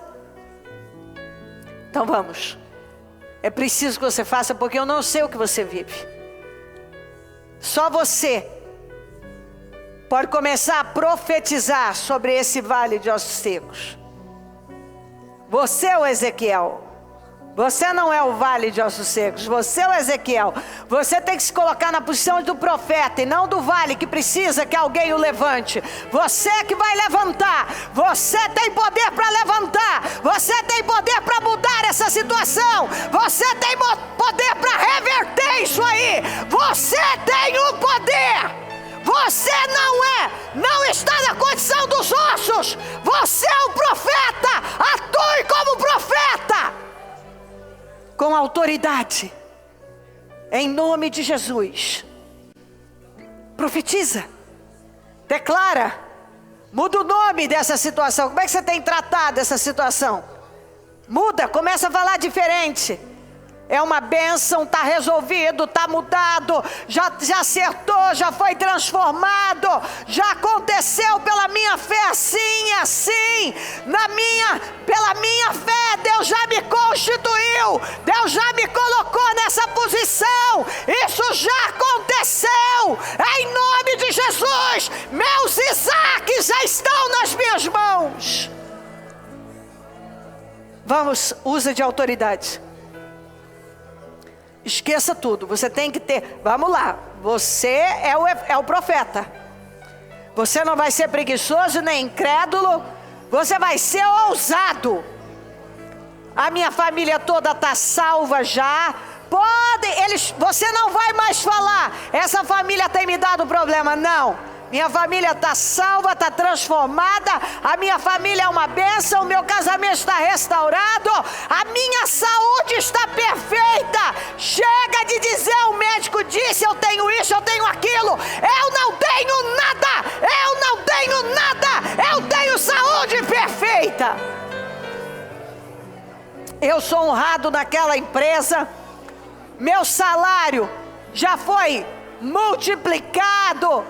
Então vamos, é preciso que você faça, porque eu não sei o que você vive. Só você pode começar a profetizar sobre esse vale de ossos secos. Você é o Ezequiel. Você não é o vale de ossos secos, você é o Ezequiel. Você tem que se colocar na posição do profeta e não do vale que precisa que alguém o levante. Você que vai levantar. Você tem poder para levantar. Você tem poder para mudar essa situação. Você tem poder para reverter isso aí. Você tem o poder. Você não está na condição dos ossos. Você é um profeta. Atue como profeta, com autoridade, em nome de Jesus. Profetiza, declara, muda o nome dessa situação. Como é que você tem tratado essa situação? Muda, começa a falar diferente. É uma bênção, está resolvido, está mudado, já acertou, já foi transformado, já aconteceu pela minha fé, assim, pela minha fé, Deus já me constituiu, Deus já me colocou nessa posição, isso já aconteceu, em nome de Jesus, meus Isaques já estão nas minhas mãos. Vamos, usa de autoridade. Esqueça tudo, você tem que ter, vamos lá, você é o profeta. Você não vai ser preguiçoso nem incrédulo, você vai ser ousado. A minha família toda está salva já. Você não vai mais falar, essa família tem me dado problema, não. Minha família está salva, está transformada, a minha família é uma bênção, o meu casamento está restaurado, a minha saúde está perfeita. Chega de dizer, o médico disse, eu tenho isso, eu tenho aquilo. Eu não tenho nada, eu tenho saúde perfeita. eu sou honrado naquela empresa, meu salário já foi multiplicado,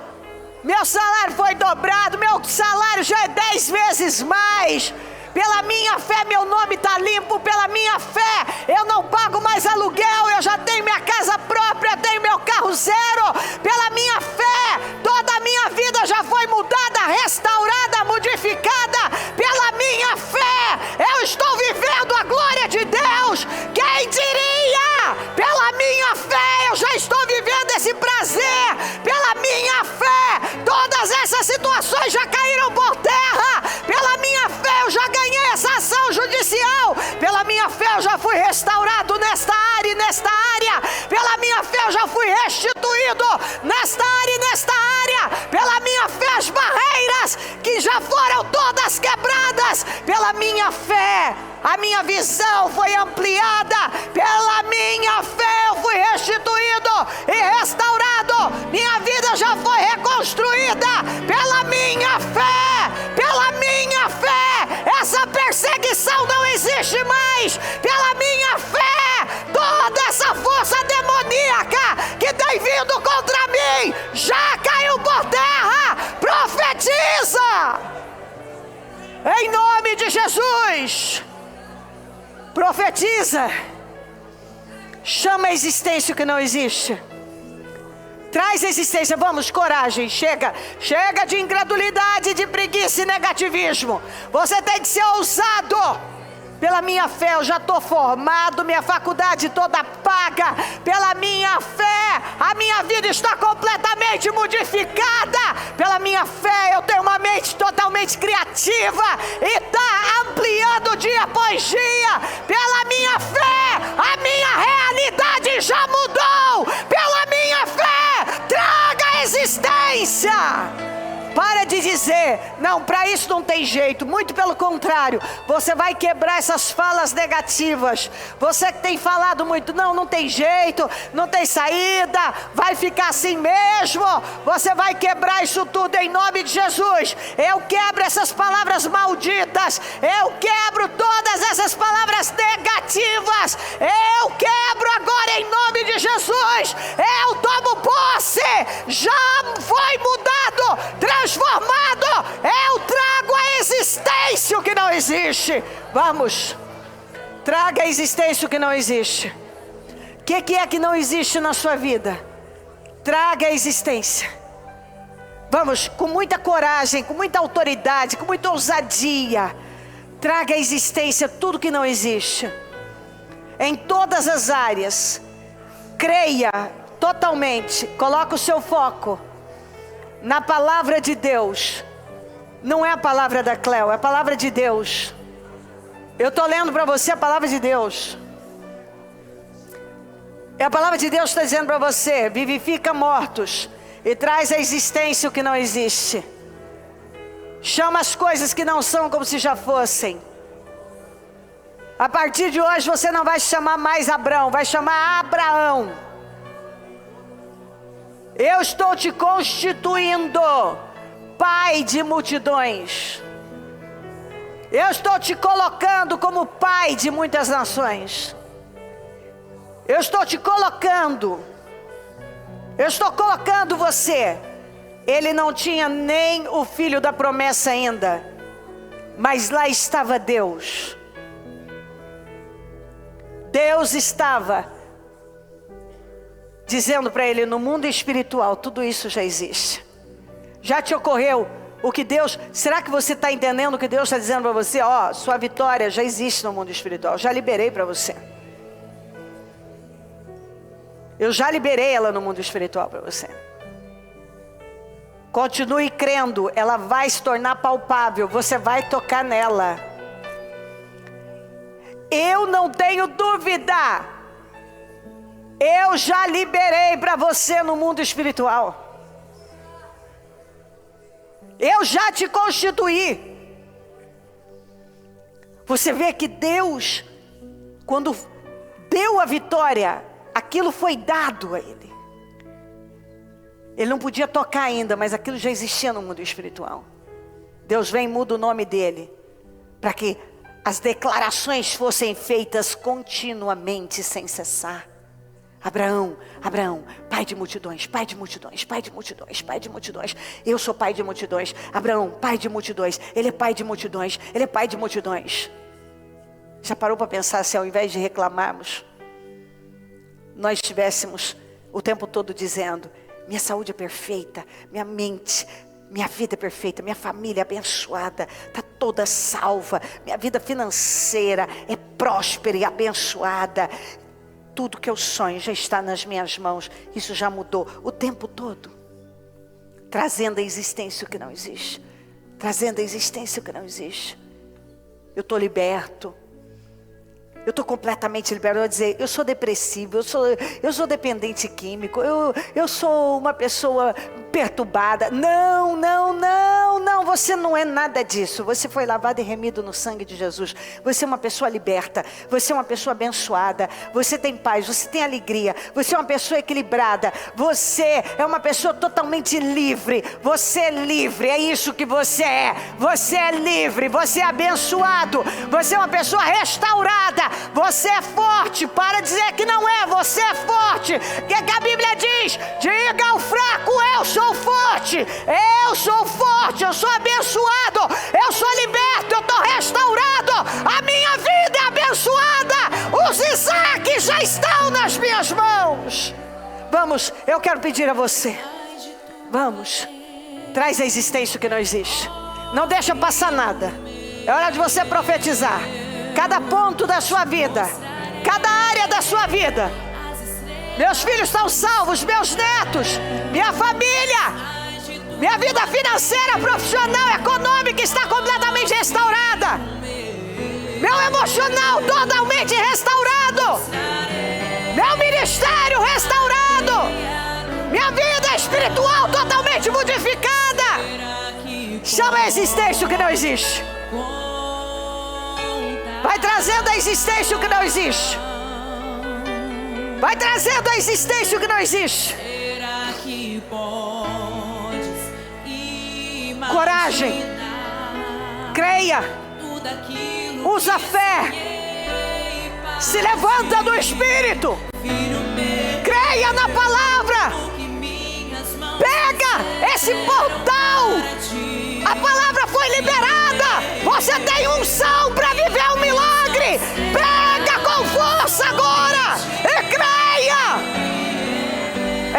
meu salário foi dobrado, meu salário já é 10 vezes mais. Pela minha fé meu nome está limpo, pela minha fé eu não pago mais aluguel, eu já tenho minha casa própria, tenho meu carro zero. Pela minha fé toda a minha vida já foi mudada, restaurada, modificada. Pela minha fé eu estou vivendo a glória de Deus. Quem diria? Pela minha fé eu já estou vivendo esse prazer. Pela minha fé todas essas situações já caíram por terra. Pela minha fé eu já ganhei essa ação judicial. Pela minha fé eu já fui restaurado nesta área e nesta área. Pela minha fé eu já fui restituído nesta área e nesta área. Pela minha fé as barreiras que já foram todas quebradas. Pela minha fé a minha visão foi ampliada. Pela minha fé eu fui restituído e restaurado. Minha vida já foi reconstruída. Pela minha fé, essa perseguição não existe mais. Pela minha fé, toda essa força demoníaca que tem vindo contra mim já caiu por terra. Profetiza em nome de Jesus. Profetiza. Chama a existência o que não existe. Traz a existência. Vamos, coragem. Chega de incredulidade, de preguiça e negativismo. Você tem que ser ousado. Pela minha fé eu já estou formado, minha faculdade toda paga. Pela minha fé a minha vida está completamente modificada. Pela minha fé eu tenho uma mente totalmente criativa e está ampliando dia após dia. Pela minha fé a minha realidade já mudou. Pela minha fé traga a existência. Para de dizer, não, para isso não tem jeito. Muito pelo contrário, você vai quebrar essas falas negativas. Você que tem falado muito, não tem jeito, não tem saída, vai ficar assim mesmo. Você vai quebrar isso tudo em nome de Jesus. Eu quebro essas palavras malditas. Eu quebro todas essas palavras negativas. Eu quebro agora em nome de Jesus. Eu tomo posse. Já foi mudado, transformado. Eu trago a existência o que não existe. Vamos, traga a existência o que não existe. O que é que não existe na sua vida? Traga a existência. Vamos, com muita coragem, com muita autoridade, com muita ousadia. Traga a existência tudo que não existe. Em todas as áreas. Creia totalmente. Coloca o seu foco na palavra de Deus. Não é a palavra da Cleo, é a palavra de Deus. Eu estou lendo para você a palavra de Deus. É a palavra de Deus que está dizendo para você: vivifica mortos e traz à existência o que não existe. Chama as coisas que não são como se já fossem. A partir de hoje você não vai chamar mais Abrão, vai chamar Abraão. Eu estou te constituindo pai de multidões. Eu estou te colocando como pai de muitas nações. Eu estou te colocando. Eu estou colocando você. Ele não tinha nem o filho da promessa ainda, mas lá estava Deus. Deus estava dizendo para ele: no mundo espiritual tudo isso já existe. Já te ocorreu o que Deus... Será que você está entendendo o que Deus está dizendo para você? Ó, sua vitória já existe no mundo espiritual. Já liberei para você. Eu já liberei ela no mundo espiritual para você. Continue crendo. Ela vai se tornar palpável. Você vai tocar nela. Eu não tenho dúvida. Eu já liberei para você no mundo espiritual. Eu já te constituí. Você vê que Deus, quando deu a vitória, aquilo foi dado a ele. Ele não podia tocar ainda, mas aquilo já existia no mundo espiritual. Deus vem e muda o nome dele, para que as declarações fossem feitas continuamente, sem cessar. Abraão, pai de multidões, pai de multidões, pai de multidões, pai de multidões. Eu sou pai de multidões. Abraão, pai de multidões. Ele é pai de multidões, ele é pai de multidões. Já parou para pensar se ao invés de reclamarmos, nós estivéssemos o tempo todo dizendo: minha saúde é perfeita, minha mente, minha vida é perfeita, minha família é abençoada, está toda salva, minha vida financeira é próspera e abençoada. Tudo que eu sonho já está nas minhas mãos. Isso já mudou o tempo todo. Trazendo à existência o que não existe. Trazendo à existência o que não existe. Eu estou liberto. Eu estou completamente liberto. Eu vou dizer, eu sou depressivo, eu sou dependente químico, eu sou uma pessoa perturbada. Não, você não é nada disso. Você foi lavado e remido no sangue de Jesus. Você é uma pessoa liberta, você é uma pessoa abençoada, você tem paz, você tem alegria, você é uma pessoa equilibrada, você é uma pessoa totalmente livre. Você é livre, é isso que você é. Você é livre, você é abençoado, você é uma pessoa restaurada. Você é forte. Para dizer que não é, você é forte. O que a Bíblia diz? Diga ao fraco: eu sou forte. Eu sou forte, eu sou abençoado, eu sou liberto, eu estou restaurado. A minha vida é abençoada. Os Isaques já estão nas minhas mãos. Vamos, eu quero pedir a você. Vamos, traz a existência que não existe. Não deixa passar nada. É hora de você profetizar. Cada ponto da sua vida, cada área da sua vida. Meus filhos estão salvos, meus netos, minha família, minha vida financeira, profissional, econômica está completamente restaurada. Meu emocional totalmente restaurado. Meu ministério restaurado. Minha vida espiritual totalmente modificada. Chama a existência o que não existe. Vai trazendo a existência o que não existe. Vai trazendo a existência o que não existe. Coragem. Creia. Usa fé. Se levanta do Espírito. Creia na palavra. Pega esse portal. A palavra foi liberada. Você tem unção para viver um milagre. Pega com força agora e creia.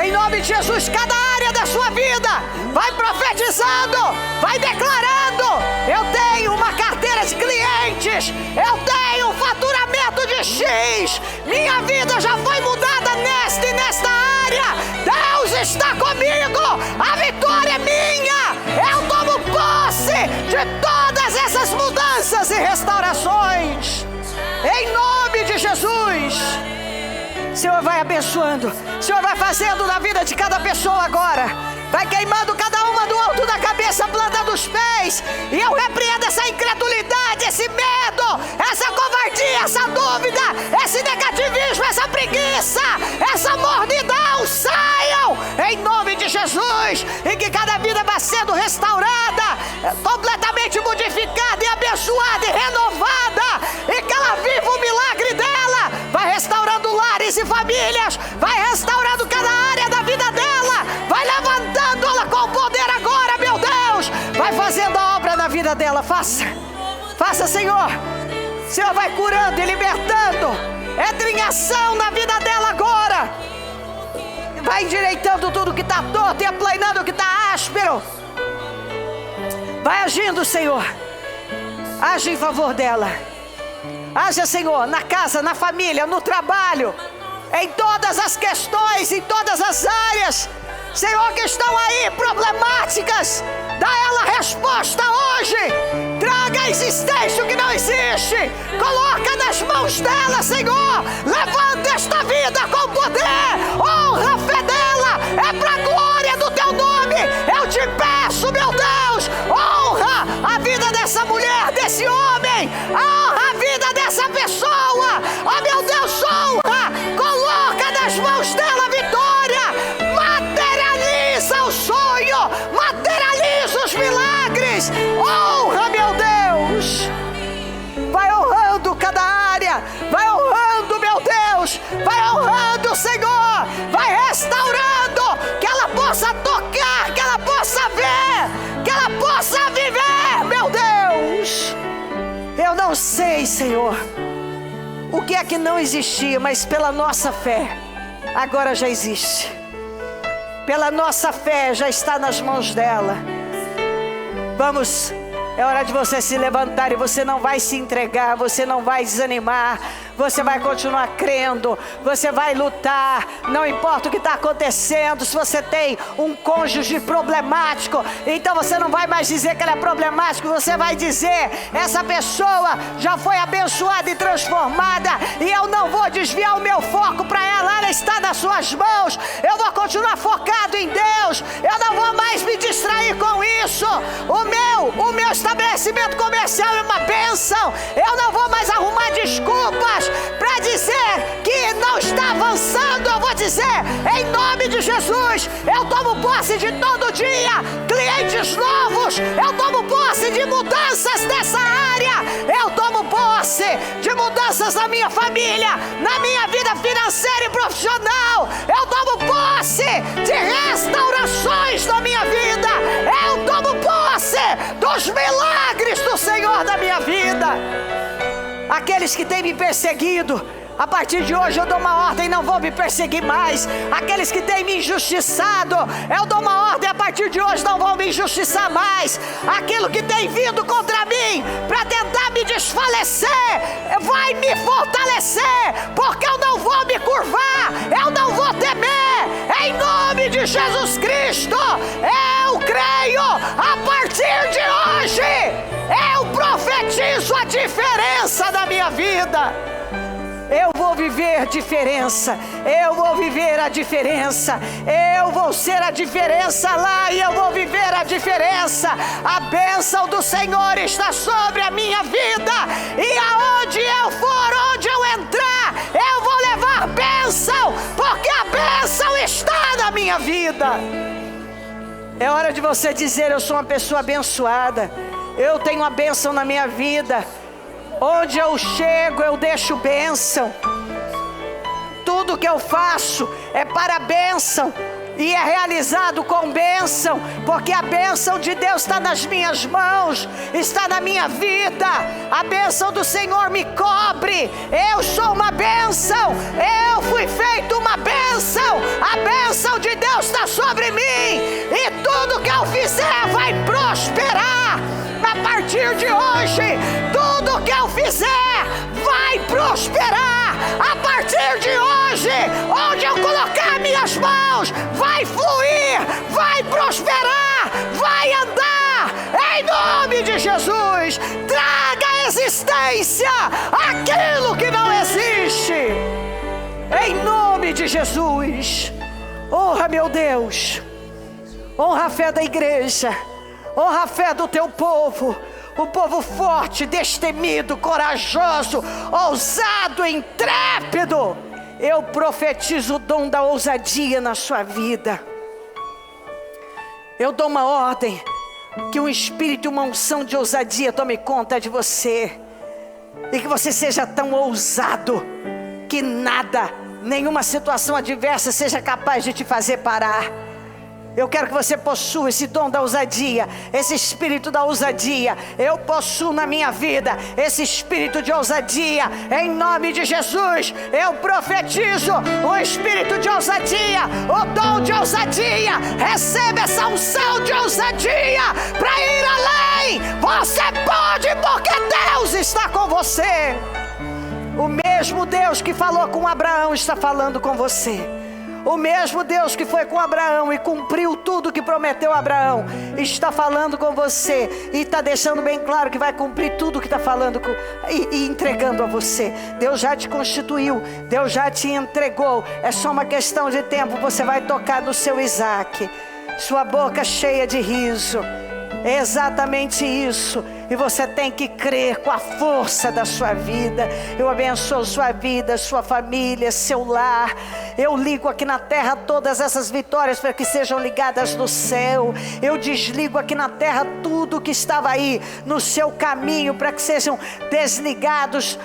Em nome de Jesus, cada área da sua vida, vai profetizando, vai declarando: eu tenho uma carteira de clientes, eu tenho um faturamento de X, minha vida já foi mudada nesta e nesta área. Deus está comigo, a vitória é minha. Eu tomo posse de todas essas mudanças e restaurações, em nome de Jesus. O Senhor vai abençoando, o Senhor vai fazendo na vida de cada pessoa agora. Vai queimando cada uma do alto da cabeça à planta dos pés. E eu repreendo essa incredulidade, esse medo, essa covardia, essa dúvida, esse negativismo, essa preguiça, essa mordidão. Saiam em nome de Jesus. E que cada vida vai sendo restaurada, completamente modificada e abençoada e renovada. E que ela viva o milagre dela. Vai restaurando lares e famílias. Vai restaurando cada área da vida dela. Vai levantando-la com poder agora, meu Deus. Vai fazendo a obra na vida dela. Faça, Senhor. O Senhor vai curando e libertando. Entra em ação na vida dela agora. Vai endireitando tudo que está torto e aplanando o que está áspero. Vai agindo, Senhor. Age em favor dela. Haja, Senhor, na casa, na família, no trabalho, em todas as questões, em todas as áreas, Senhor, que estão aí problemáticas. Dá ela resposta hoje. Traga a existência o que não existe. Coloca nas mãos dela, Senhor. Levanta esta vida com poder. Honra a fé dela. É para a glória do teu nome. Eu te peço, meu Deus. Honra a vida dessa mulher, desse homem. Honra a vida dessa pessoa. Oh, meu Deus, honra. Coloca nas mãos dela a vitória. Materializa o sonho. Materializa os milagres. Honra, meu Deus. Vai honrar Deus. Vai honrando o Senhor. Vai restaurando. Que ela possa tocar, que ela possa ver, que ela possa viver. Meu Deus, eu não sei, Senhor, o que é que não existia, mas pela nossa fé, agora já existe. Pela nossa fé, já está nas mãos dela. Vamos, é hora de você se levantar e você não vai se entregar, você não vai desanimar. Você vai continuar crendo, você vai lutar, não importa o que está acontecendo. Se você tem um cônjuge problemático, então você não vai mais dizer que ele é problemático, você vai dizer: essa pessoa já foi abençoada e transformada, e eu não vou desviar o meu foco para ela, ela está nas suas mãos. Eu vou continuar focado em Deus, eu não vou mais me distrair com isso. O meu estabelecimento comercial é uma bênção, eu não vou mais arrumar desculpas para dizer que não está avançando. Eu vou dizer, em nome de Jesus, eu tomo posse de todo dia clientes novos, eu tomo posse de mudanças nessa área, eu tomo posse de mudanças na minha família, na minha vida financeira e profissional, eu tomo posse de restaurações na minha vida, eu tomo posse dos milagres do Senhor na minha vida. Aqueles que têm me perseguido, a partir de hoje eu dou uma ordem, não vou me perseguir mais. Aqueles que têm me injustiçado, eu dou uma ordem, a partir de hoje não vão me injustiçar mais. Aquilo que tem vindo contra mim para tentar me desfalecer, vai me fortalecer, porque eu não vou me curvar, eu não vou temer. Em nome de Jesus Cristo, eu creio, a partir de hoje eu profetizo a diferença na minha vida. Eu vou viver diferença, eu vou viver a diferença, eu vou ser a diferença lá e eu vou viver a diferença. A bênção do Senhor está sobre a minha vida, e aonde eu for, onde eu entrar, eu vou levar bênção, porque a bênção está na minha vida. É hora de você dizer: eu sou uma pessoa abençoada, eu tenho uma bênção na minha vida. Onde eu chego, eu deixo bênção. Tudo que eu faço é para bênção e é realizado com bênção, porque a bênção de Deus está nas minhas mãos, está na minha vida. A bênção do Senhor me cobre. Eu sou uma bênção, eu fui feito uma bênção. A bênção de Deus está sobre mim, e tudo que eu fizer vai prosperar. A partir de hoje, tudo que eu fizer vai prosperar. A partir de hoje, onde eu colocar minhas mãos, vai fluir, vai prosperar, vai andar. Em nome de Jesus, traga à existência aquilo que não existe. Em nome de Jesus, honra, meu Deus, honra a fé da igreja, honra a fé do teu povo, o povo forte, destemido, corajoso, ousado, intrépido. Eu profetizo o dom da ousadia na sua vida. Eu dou uma ordem, que um espírito e uma unção de ousadia tome conta de você, e que você seja tão ousado que nada, nenhuma situação adversa seja capaz de te fazer parar. Eu quero que você possua esse dom da ousadia, esse espírito da ousadia. Eu possuo na minha vida esse espírito de ousadia. Em nome de Jesus, eu profetizo o espírito de ousadia, o dom de ousadia. Receba essa unção de ousadia para ir além. Você pode, porque Deus está com você. O mesmo Deus que falou com Abraão está falando com você. O mesmo Deus que foi com Abraão e cumpriu tudo que prometeu a Abraão, está falando com você e está deixando bem claro que vai cumprir tudo que está falando e entregando a você. Deus já te constituiu, Deus já te entregou. É só uma questão de tempo. Você vai tocar no seu Isaac, sua boca cheia de riso. É exatamente isso. E você tem que crer com a força da sua vida. Eu abençoo sua vida, sua família, seu lar. Eu ligo aqui na terra todas essas vitórias para que sejam ligadas no céu. Eu desligo aqui na terra tudo que estava aí no seu caminho para que sejam desligados.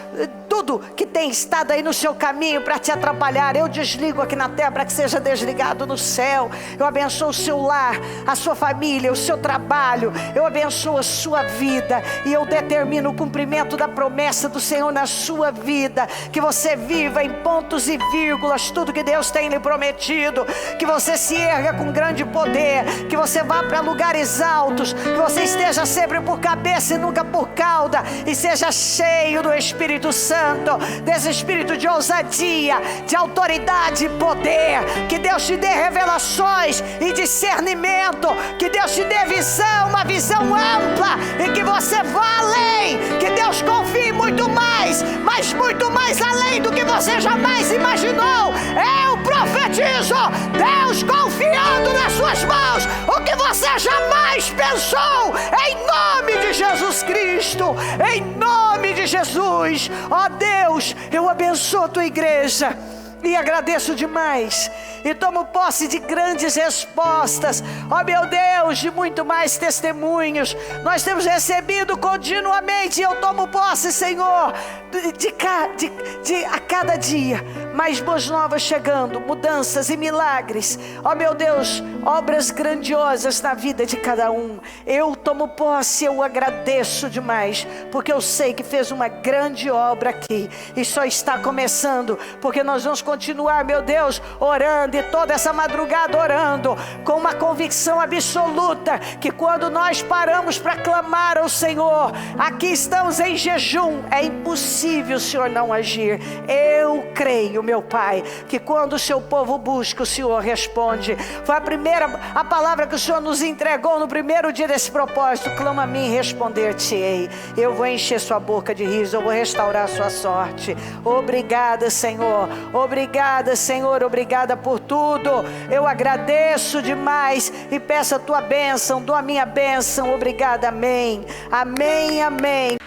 Tudo tudo que tem estado aí no seu caminho para te atrapalhar, eu desligo aqui na terra para que seja desligado no céu. Eu abençoo o seu lar, a sua família, o seu trabalho. Eu abençoo a sua vida e eu determino o cumprimento da promessa do Senhor na sua vida. Que você viva em pontos e vírgulas tudo que Deus tem lhe prometido. Que você se erga com grande poder. Que você vá para lugares altos. Que você esteja sempre por cabeça e nunca por cauda. E seja cheio do Espírito Santo, desse espírito de ousadia, de autoridade e poder. Que Deus te dê revelações e discernimento. Que Deus te dê visão, uma visão ampla, e que você vá além. Que Deus confie muito mais, mas muito mais além do que você jamais imaginou. Eu profetizo Deus confiando nas suas mãos o que você jamais pensou, em nome de Jesus Cristo, em nome de Jesus. Ó Deus, eu abençoo a tua igreja e agradeço demais, e tomo posse de grandes respostas, ó meu Deus, de muito mais testemunhos. Nós temos recebido continuamente, e eu tomo posse, Senhor, a cada dia, mais boas novas chegando, mudanças e milagres, ó meu Deus, obras grandiosas na vida de cada um. Eu tomo posse, eu agradeço demais, porque eu sei que fez uma grande obra aqui, e só está começando, porque nós vamos continuar, meu Deus, orando, e toda essa madrugada orando, com uma convicção absoluta, que quando nós paramos para clamar ao Senhor, aqui estamos em jejum, é impossível o Senhor não agir. Eu creio, meu Pai, que quando o seu povo busca, o Senhor responde. Foi a palavra que o Senhor nos entregou no primeiro dia desse propósito: clama a mim e responder-te-ei. Eu vou encher sua boca de riso, eu vou restaurar sua sorte. Obrigada, Senhor, obrigada, Senhor, obrigada por tudo. Eu agradeço demais e peço a tua bênção, dou a minha bênção. Obrigada, amém, amém, amém.